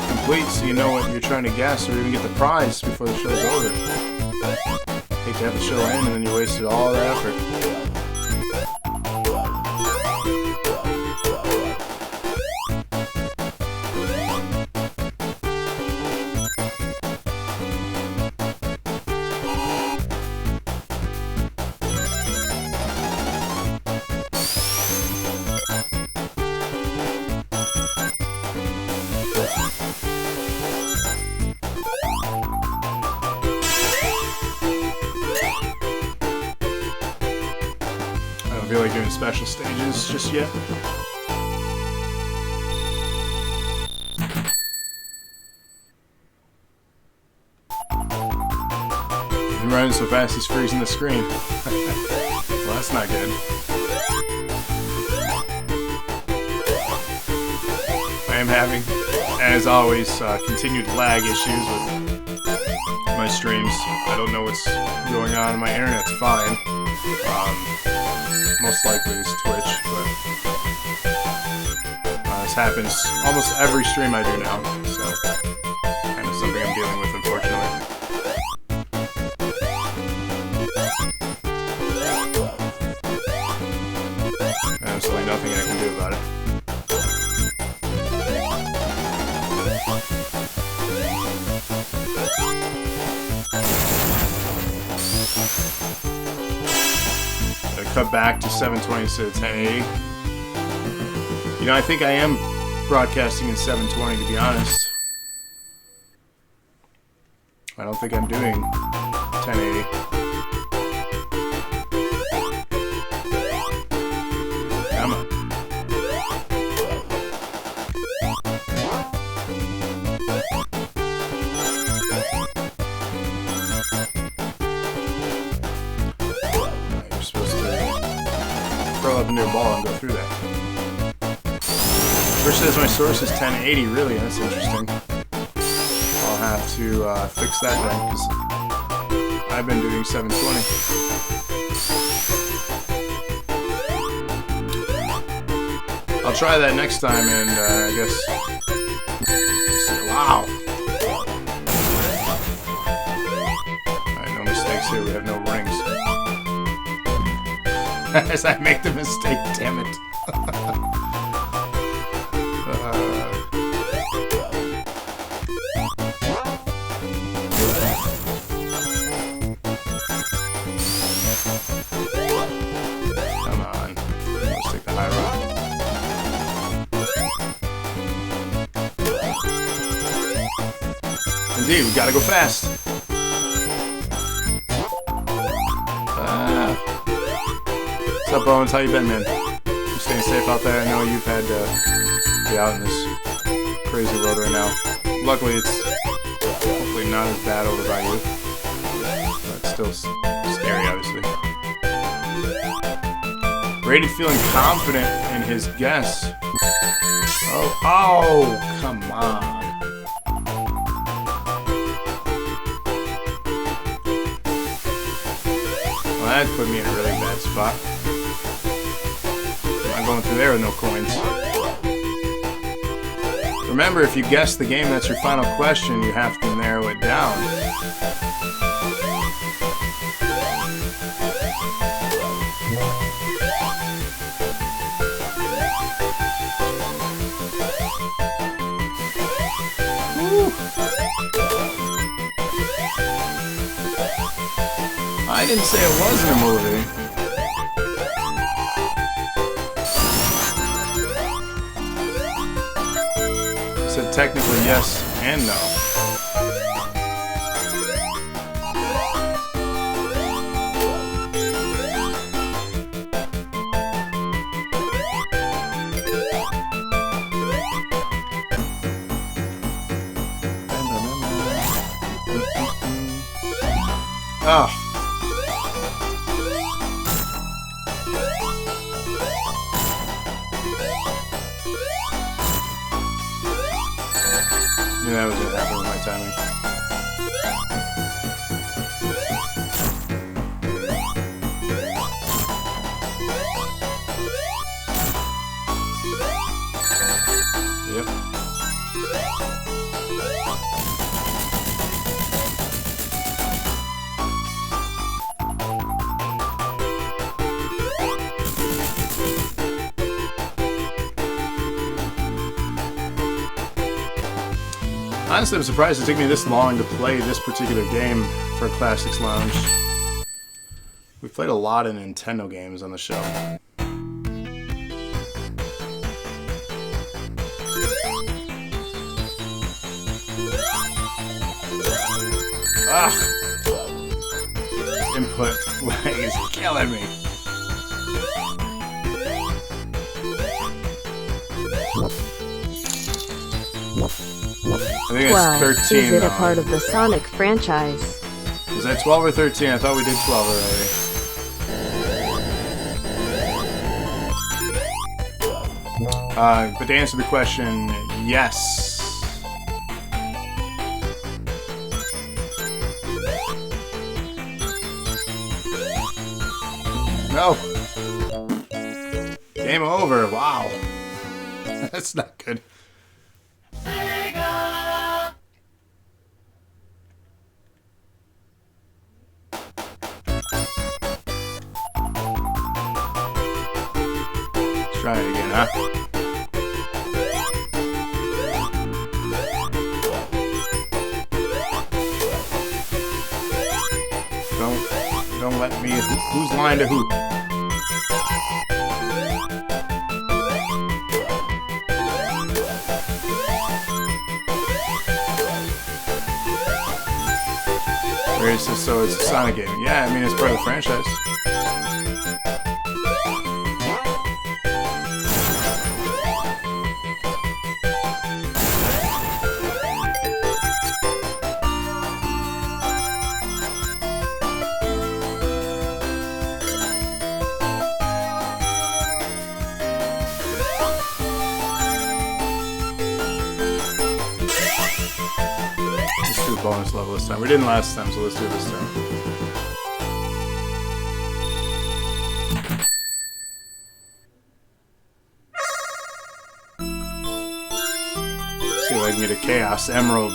complete so you know what you're trying to guess or even get the prize before the show's over. Hate to have the show end and then you wasted all that effort. feel like doing special stages just yet. He's running so fast he's freezing the screen. Well, that's not good. I am having, as always, continued lag issues with my streams. I don't know what's going on. My internet's fine. Most likely it's Twitch, but this happens almost every stream I do now, so kind of something I'm dealing with, unfortunately. Absolutely nothing I can do about it. Cut back to 720 instead of 1080. You know, I think I am broadcasting in 720, to be honest. I don't think I'm doing 1080. Come on. Curl up into a ball and go through that. First says my source is 1080, really, that's interesting. I'll have to fix that then, because I've been doing 720. I'll try that next time, and I guess... Wow! Alright, no mistakes here, we have no rings. As I make the mistake, damn it. Come on. Let's take the high road. Indeed, we gotta go fast. What's up, Bones? How you been, man? You staying safe out there? I know you've had to be out in this crazy world right now. Luckily, it's hopefully not as bad over by you. But it's still scary, obviously. Rated feeling confident in his guess. Oh, come on. Well, that put me in a really bad spot. I'm going through there with no coins. Remember, if you guess the game that's your final question, you have to narrow it down. Woo. I didn't say it wasn't a movie. Said technically yes and no. Oh. Yeah, that was gonna happen with my timing. Yep. Honestly, I'm surprised it took me this long to play this particular game for Classsics Lounge. We've played a lot of Nintendo games on the show. Ugh! Input lag is killing me. think it's 12. 13. Is it a though. part of the Sonic franchise? Is that 12 or 13? I thought we did 12 already. But to answer the question, yes. No. Game over. Wow. That's not good. Let's try it again, huh? Don't let me. Who's lying to who? Or is this, so it's a Sonic game? Yeah, I mean it's part of the franchise. Let's do a bonus level this time. We didn't last time, so let's do it this time. See if I can get a Chaos Emerald.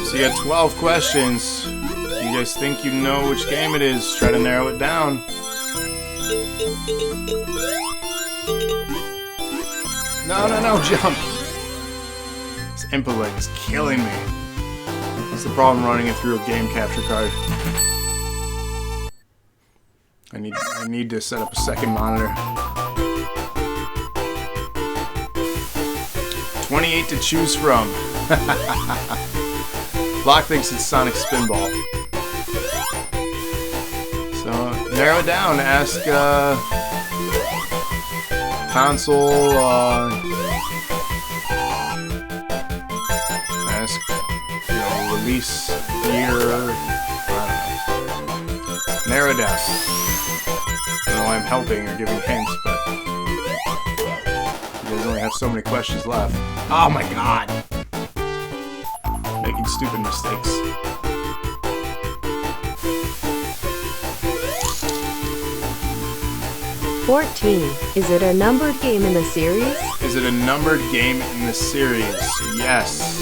So you got 12 questions. You guys think you know which game it is? Try to narrow it down. No, jump! This input lag is killing me. That's the problem running it through a game capture card. I need to set up a second monitor. 28 to choose from. Block thinks it's Sonic Spinball. So, narrow it down. Ask, console, ask, release year, I don't know. Narrow it down. I don't know why I'm helping or giving hints, but you guys only have so many questions left. Oh my god! Making stupid mistakes. Is it a numbered game in the series? Is it a numbered game in the series? Yes.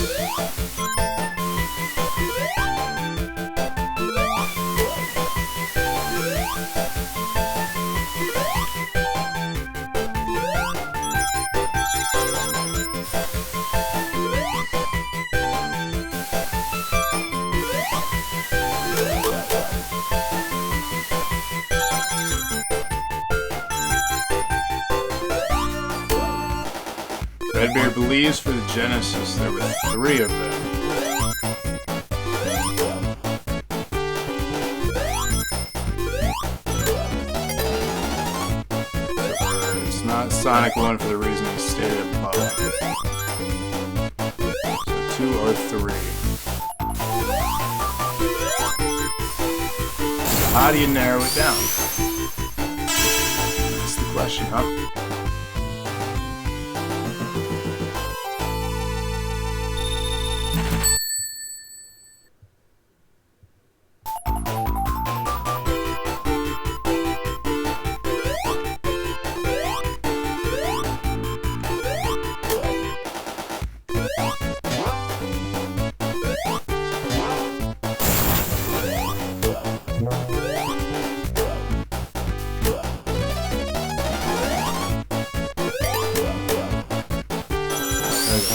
Redbeard believes for the Genesis there were 3 of them. It's not Sonic 1 for the reason he stated above. So 2 or 3. So how do you narrow it down? That's the question, huh?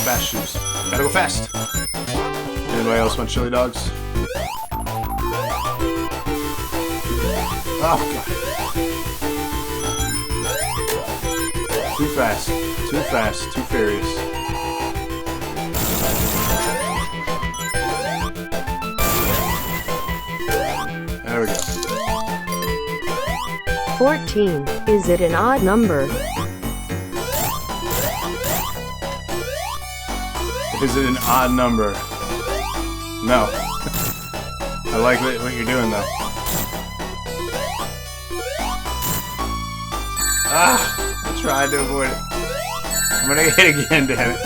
Fast shoes. Gotta go fast. Anybody else want chili dogs? Oh god. Too fast. Too fast. Too furious. There we go. 14. Is it an odd number? Is it an odd number? No. I like what you're doing though. Ah! I tried to avoid it. I'm gonna hit again, damn it.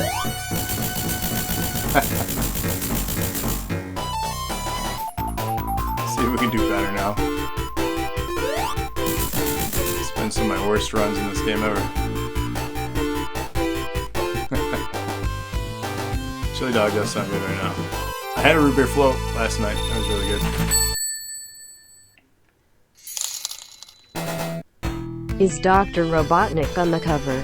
See if we can do better now. It's been some of my worst runs in this game ever. Chili dog does sound good right now. I had a root beer float last night. That was really good. Is Dr. Robotnik on the cover?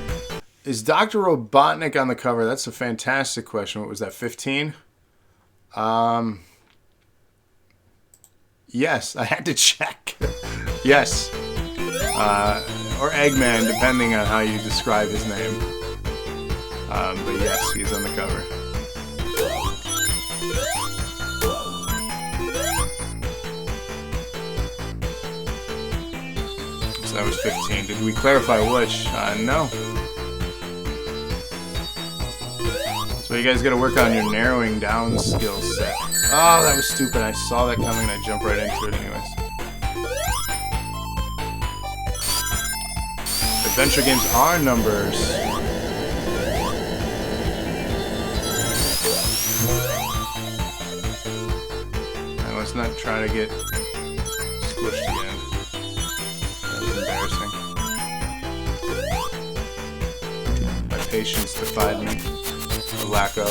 Is Dr. Robotnik on the cover? That's a fantastic question. What was that, 15? Yes, I had to check. Yes. Or Eggman, depending on how you describe his name. But yes, he's on the cover. So that was 15. Did we clarify which? No. So you guys gotta work on your narrowing down skill set. Oh, that was stupid. I saw that coming and I jumped right into it anyways. Adventure games are numbers. Alright, let's not try to get squished again. That was embarrassing. My patience defied me. Or lack of.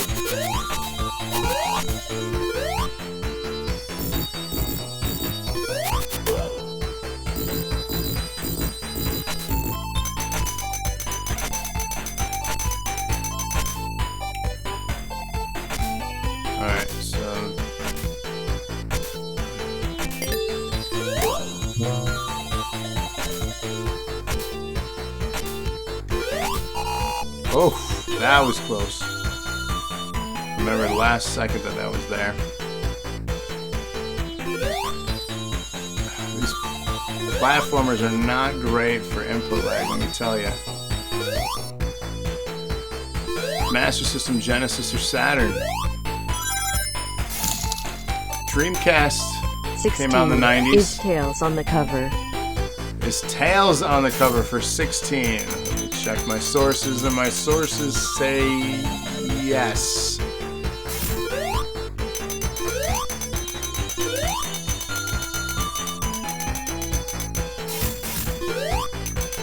Alright, so... Oh, that was close. Remember the last second that was there. These platformers are not great for input lag, let me tell you. Master System, Genesis, or Saturn. Dreamcast 16. Came out in the 90s. Is Tails on the cover? Is Tails on the cover for 16? Let me check my sources, and my sources say yes.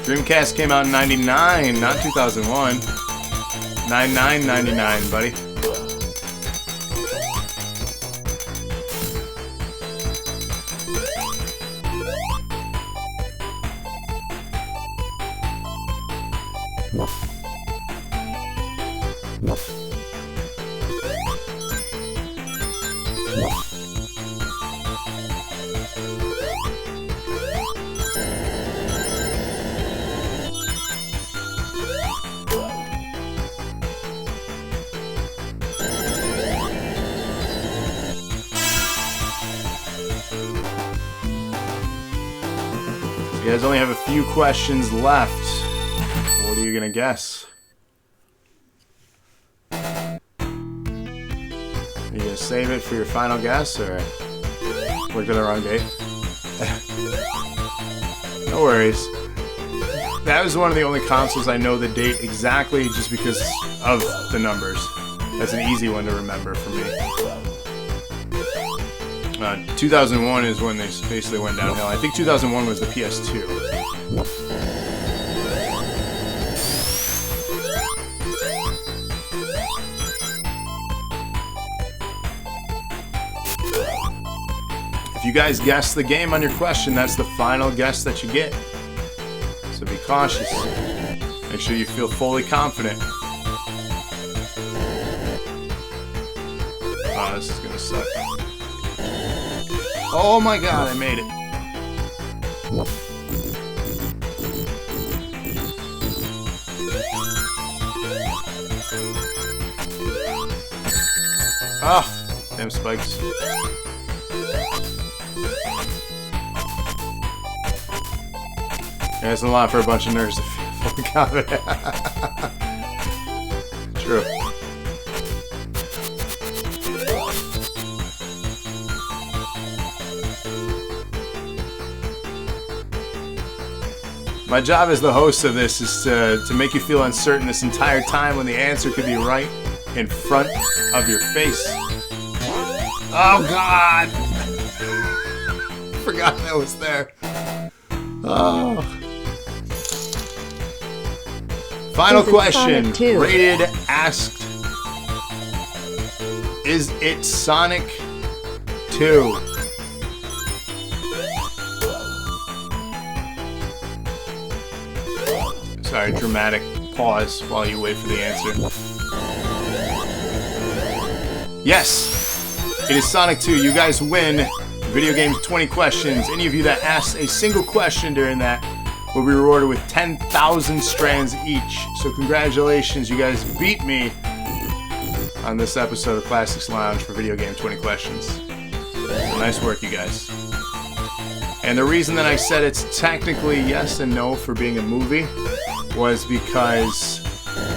Dreamcast came out in 99, not 2001. 99.99, buddy. You guys only have a few questions left. What are you gonna guess? Are you gonna save it for your final guess, or look at the wrong date? No worries. That was one of the only consoles I know the date exactly just because of the numbers. That's an easy one to remember for me. 2001 is when they basically went downhill. I think 2001 was the PS2. If you guys guess the game on your question, that's the final guess that you get. So be cautious. Make sure you feel fully confident. Oh, this is gonna suck. Oh my god, I made it. Ah, damn spikes. Yeah, it's a lot for a bunch of nerds to feel fully confident. True. My job as the host of this is to make you feel uncertain this entire time when the answer could be right in front of your face. Oh God! Forgot that was there. Oh. Final question. Rated, asked. Is it Sonic 2? Sorry, dramatic pause while you wait for the answer. Yes! It is Sonic 2. You guys win Video Games 20 Questions. Any of you that asks a single question during that will be rewarded with 10,000 strands each. So congratulations, you guys beat me on this episode of Classsics Lounge for Video Game 20 Questions. So nice work, you guys. And the reason that I said it's technically yes and no for being a movie was because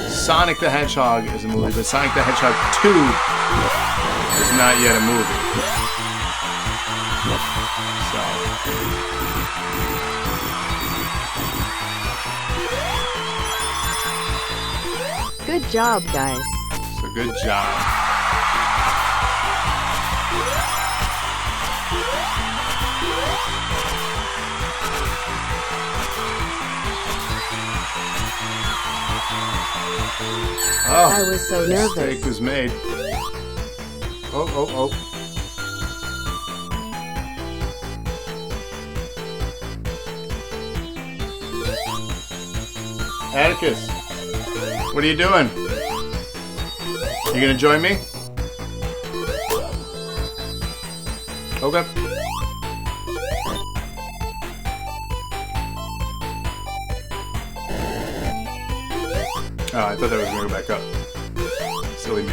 Sonic the Hedgehog is a movie, but Sonic the Hedgehog 2 is not yet a movie. Good job, guys. So good job. Oh, I was so nervous. Mistake was made. Oh. Atticus, what are you doing? You gonna join me? Okay. Oh, I thought that was gonna go back up. Silly me.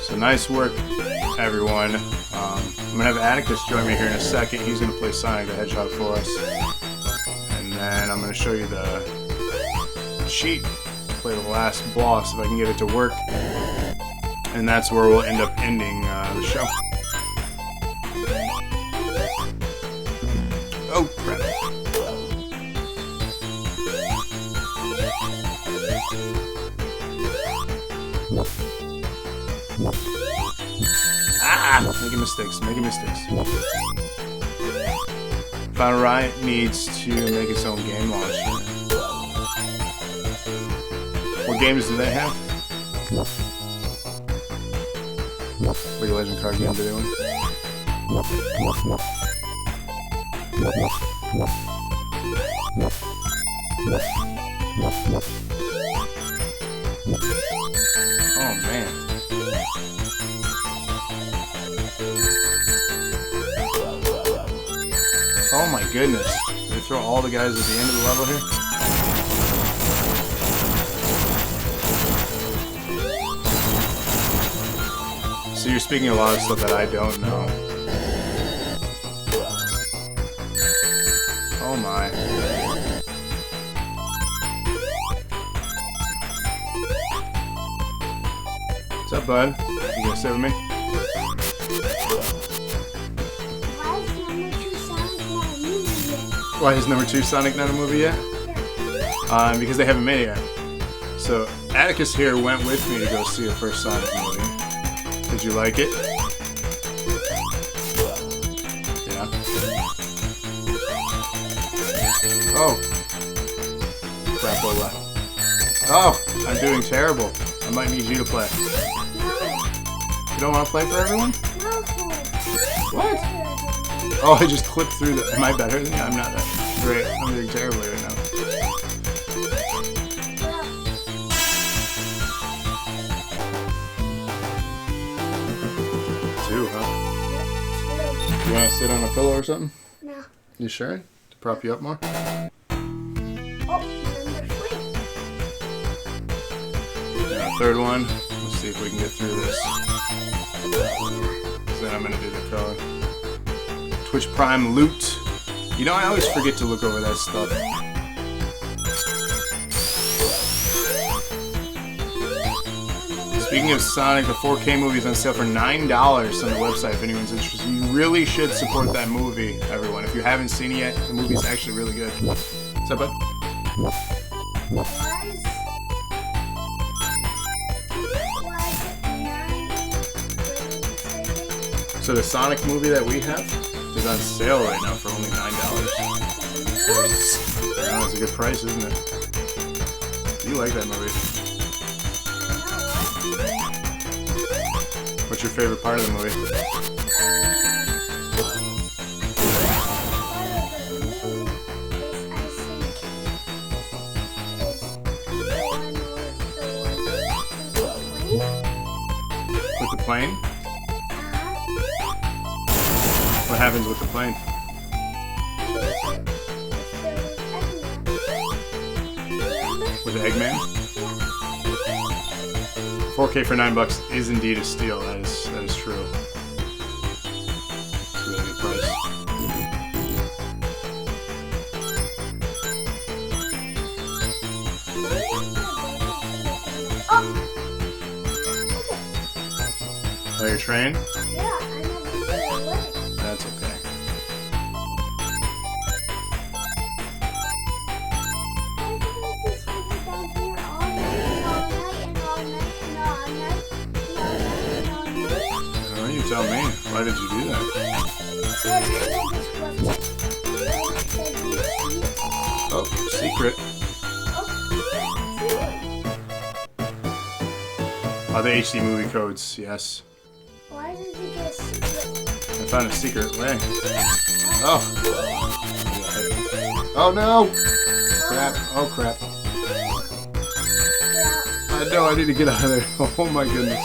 So nice work, everyone. I'm gonna have Atticus join me here in a second. He's gonna play Sonic the Hedgehog for us. And then I'm gonna show you the cheat to play the last boss if I can get it to work. And that's where we'll end up ending the show. Oh, crap. Ah! Making mistakes. Final Riot needs to make its own game launcher. What games do they have? League of Legends card game video. Oh man. Oh my goodness. Did they throw all the guys at the end of the level here? So you're speaking a lot of stuff that I don't know. Oh my. What's up, bud? You gonna stay with me? Why is number 2 Sonic not a movie yet? Because they haven't made it yet. So Atticus here went with me to go see the first Sonic movie. Did you like it? Yeah. Oh. Crapola. Oh, I'm doing terrible. I might need you to play. You don't want to play for everyone? What? Oh, I just clipped through the... Am I better than you? I'm not that great. I'm doing terribly right now. Two, huh? You want to sit on a pillow or something? No. You sure? To prop you up more? Oh, number 3. And a third one. Let's see if we can get through this. So then I'm going to do the code. Twitch Prime loot. You know, I always forget to look over that stuff. Speaking of Sonic, the 4K movie is on sale for $9 on the website if anyone's interested. You really should support that movie, everyone. If you haven't seen it yet, the movie's actually really good. What's up, bud? So the Sonic movie that we have is on sale right now for only $9. What? Yeah, it's a good price, isn't it? You like that movie? What's your favorite part of the movie? With the plane? What happens with the plane? With the Eggman? 4K for $9 is indeed a steal. That is true. It's a really good price. Oh, your train? Yeah, I never put it away. That's okay. Oh, you tell me. Why did you do that? Oh, secret. Oh, the HD movie codes, yes. Why did you get a secret? I found a secret way. Oh. Oh no! Crap. Oh crap. I know, I need to get out of there. Oh my goodness.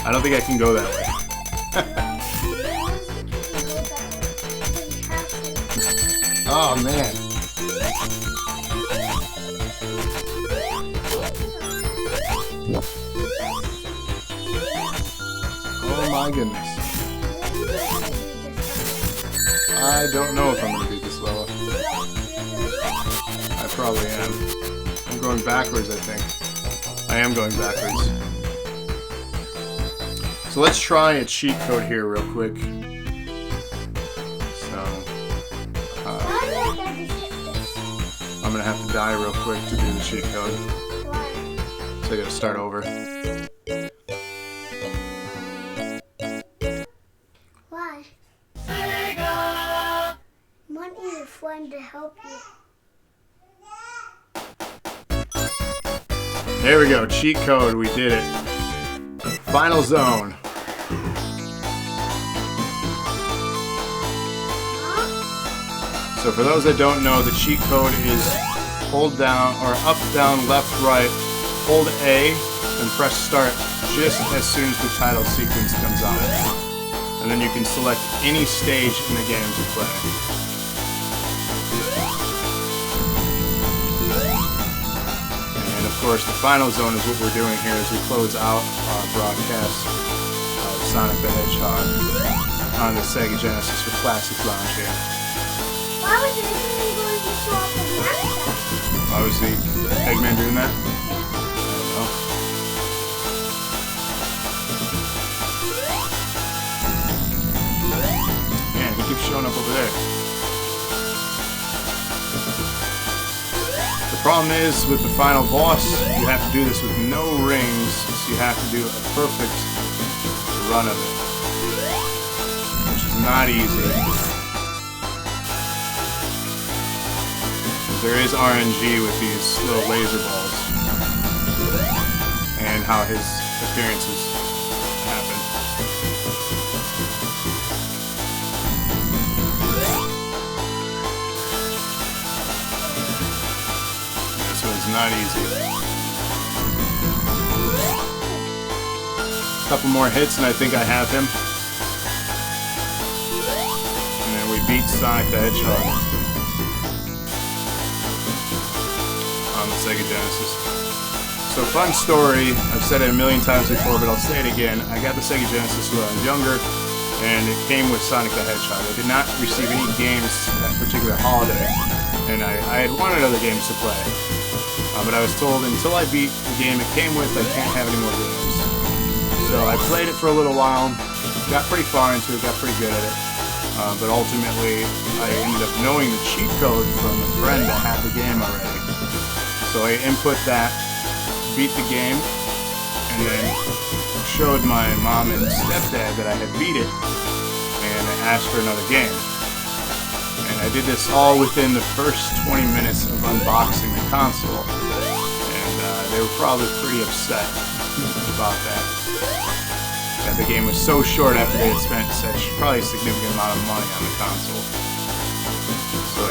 I don't think I can go that way. Oh man. Oh my goodness. I don't know if I'm gonna beat this level. I probably am. I'm going backwards, I think. I am going backwards. So let's try a cheat code here real quick. So, I'm gonna have to die real quick to do the cheat code. So I gotta start over. Why? Want your friend to help you. There we go, cheat code, we did it. Final zone. So for those that don't know, the cheat code is hold down, or up, down, left, right, hold A, and press start just as soon as the title sequence comes on. And then you can select any stage in the game to play. And of course, the final zone is what we're doing here as we close out our broadcast of Sonic the Hedgehog on the Sega Genesis for Classsics Lounge here. Why was the Eggman going to show up in America? Why was the Eggman doing that? I don't know. Man, he keeps showing up over there. The problem is, with the final boss, you have to do this with no rings, so you have to do a perfect run of it. Which is not easy. There is RNG with these little laser balls and how his appearances happen. This one's not easy. A couple more hits and I think I have him. And then we beat Sonic the Hedgehog on the Sega Genesis. So fun story, I've said it a million times before, but I'll say it again. I got the Sega Genesis when I was younger, and it came with Sonic the Hedgehog. I did not receive any games that particular holiday, and I had wanted other games to play. But I was told until I beat the game it came with, I can't have any more games. So I played it for a little while, got pretty far into it, got pretty good at it. But ultimately, I ended up knowing the cheat code from a friend that had the game already. So I input that, beat the game, and then showed my mom and stepdad that I had beat it, and I asked for another game. And I did this all within the first 20 minutes of unboxing the console, and they were probably pretty upset about that. That the game was so short after they had spent such probably a significant amount of money on the console. So I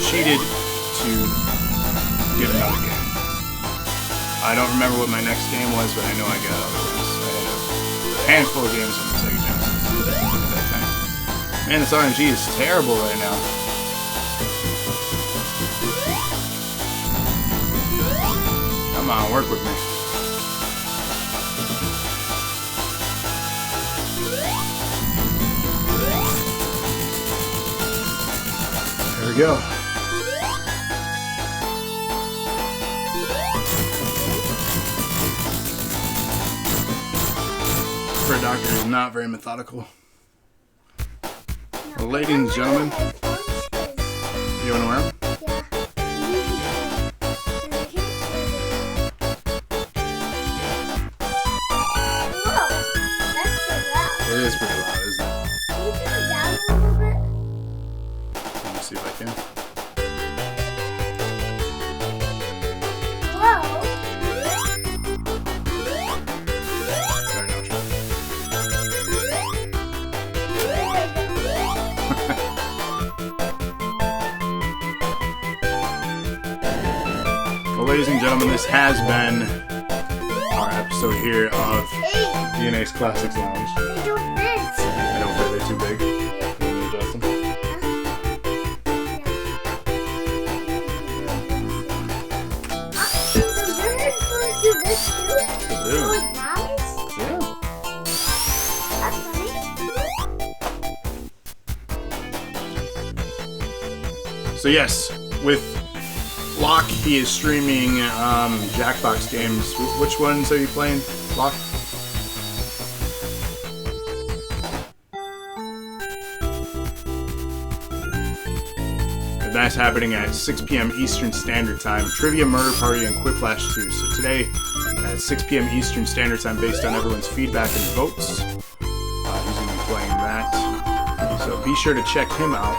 cheated to get another game. I don't remember what my next game was, but I know I got other ones. I had a handful of games on the Sega Genesis at that time. Man, this RNG is terrible right now. Come on, work with me. There we go. For a doctor who's not very methodical. Well, ladies and gentlemen, you want to wear them? It is pretty loud, isn't it? Can you turn it down a little bit? Let me see if I can. Whoa. Sorry, no, try. Well, ladies and gentlemen, this has been our episode here of Hey, DNA's Classics Lounge. they don't fit. I don't think they're too big. Can you adjust them? So your headphones do this too? They do. Oh, it's nice. Yeah. That's funny. So yes, with Locke, he is streaming Jackbox games. Which ones are you playing, Locke? And that's happening at 6 p.m. Eastern Standard Time. Trivia, Murder Party, and Quiplash 2. So today, at 6 p.m. Eastern Standard Time, based on everyone's feedback and votes, he's going to be playing that. So be sure to check him out.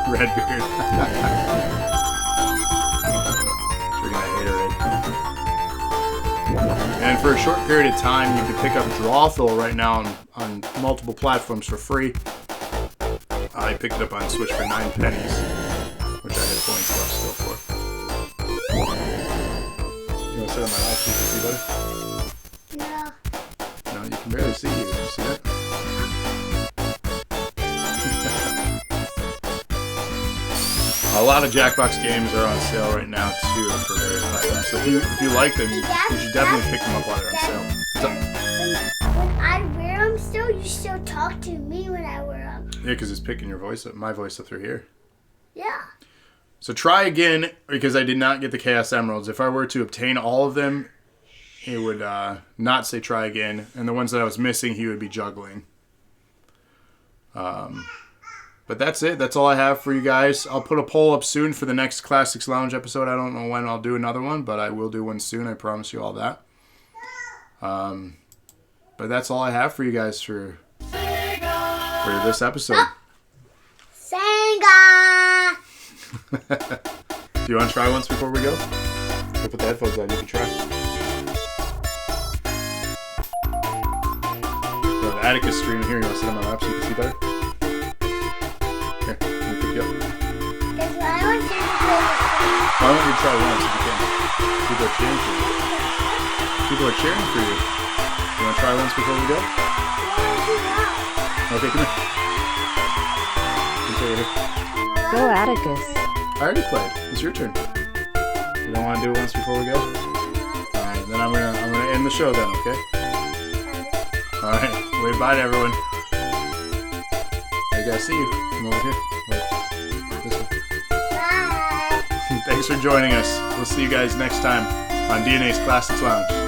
Redbeard. Sure gonna hate it. And for a short period of time, you can pick up Drawful right now on multiple platforms for free. I picked it up on Switch for 9 pennies, which I had points left still for. You want to sit on my lap so you can see better? No. No, you can barely see you. You see that? A lot of Jackbox games are on sale right now too for various platforms. So if you like them, you should definitely pick them up while they're on sale. What's up? When I wear them still, you still talk to me when I wear them. Yeah, because it's picking your voice up, my voice up through here. Yeah. So try again, because I did not get the Chaos Emeralds. If I were to obtain all of them, it would not say try again. And the ones that I was missing, he would be juggling. But that's it. That's all I have for you guys. I'll put a poll up soon for the next Classics Lounge episode. I don't know when I'll do another one, but I will do one soon. I promise you all that. But that's all I have for you guys for this episode. Sega! Do you want to try once before we go? I'll put the headphones on. You can try. So Atticus streaming here. You want to sit on my lap so you can see better? Here, let me pick you up. Because I want you to play I want you to try once if you can. People are cheering for you. People are cheering for you. You want to try once before we go? Okay, come here. Come here. Go Atticus. I already played. It's your turn. You don't want to do it once before we go? Alright, then I'm gonna end the show then, okay? Alright, wave bye to everyone. I gotta see you. Come over here. Wait. This way. Bye. Thanks for joining us. We'll see you guys next time on DNA's Classics Lounge.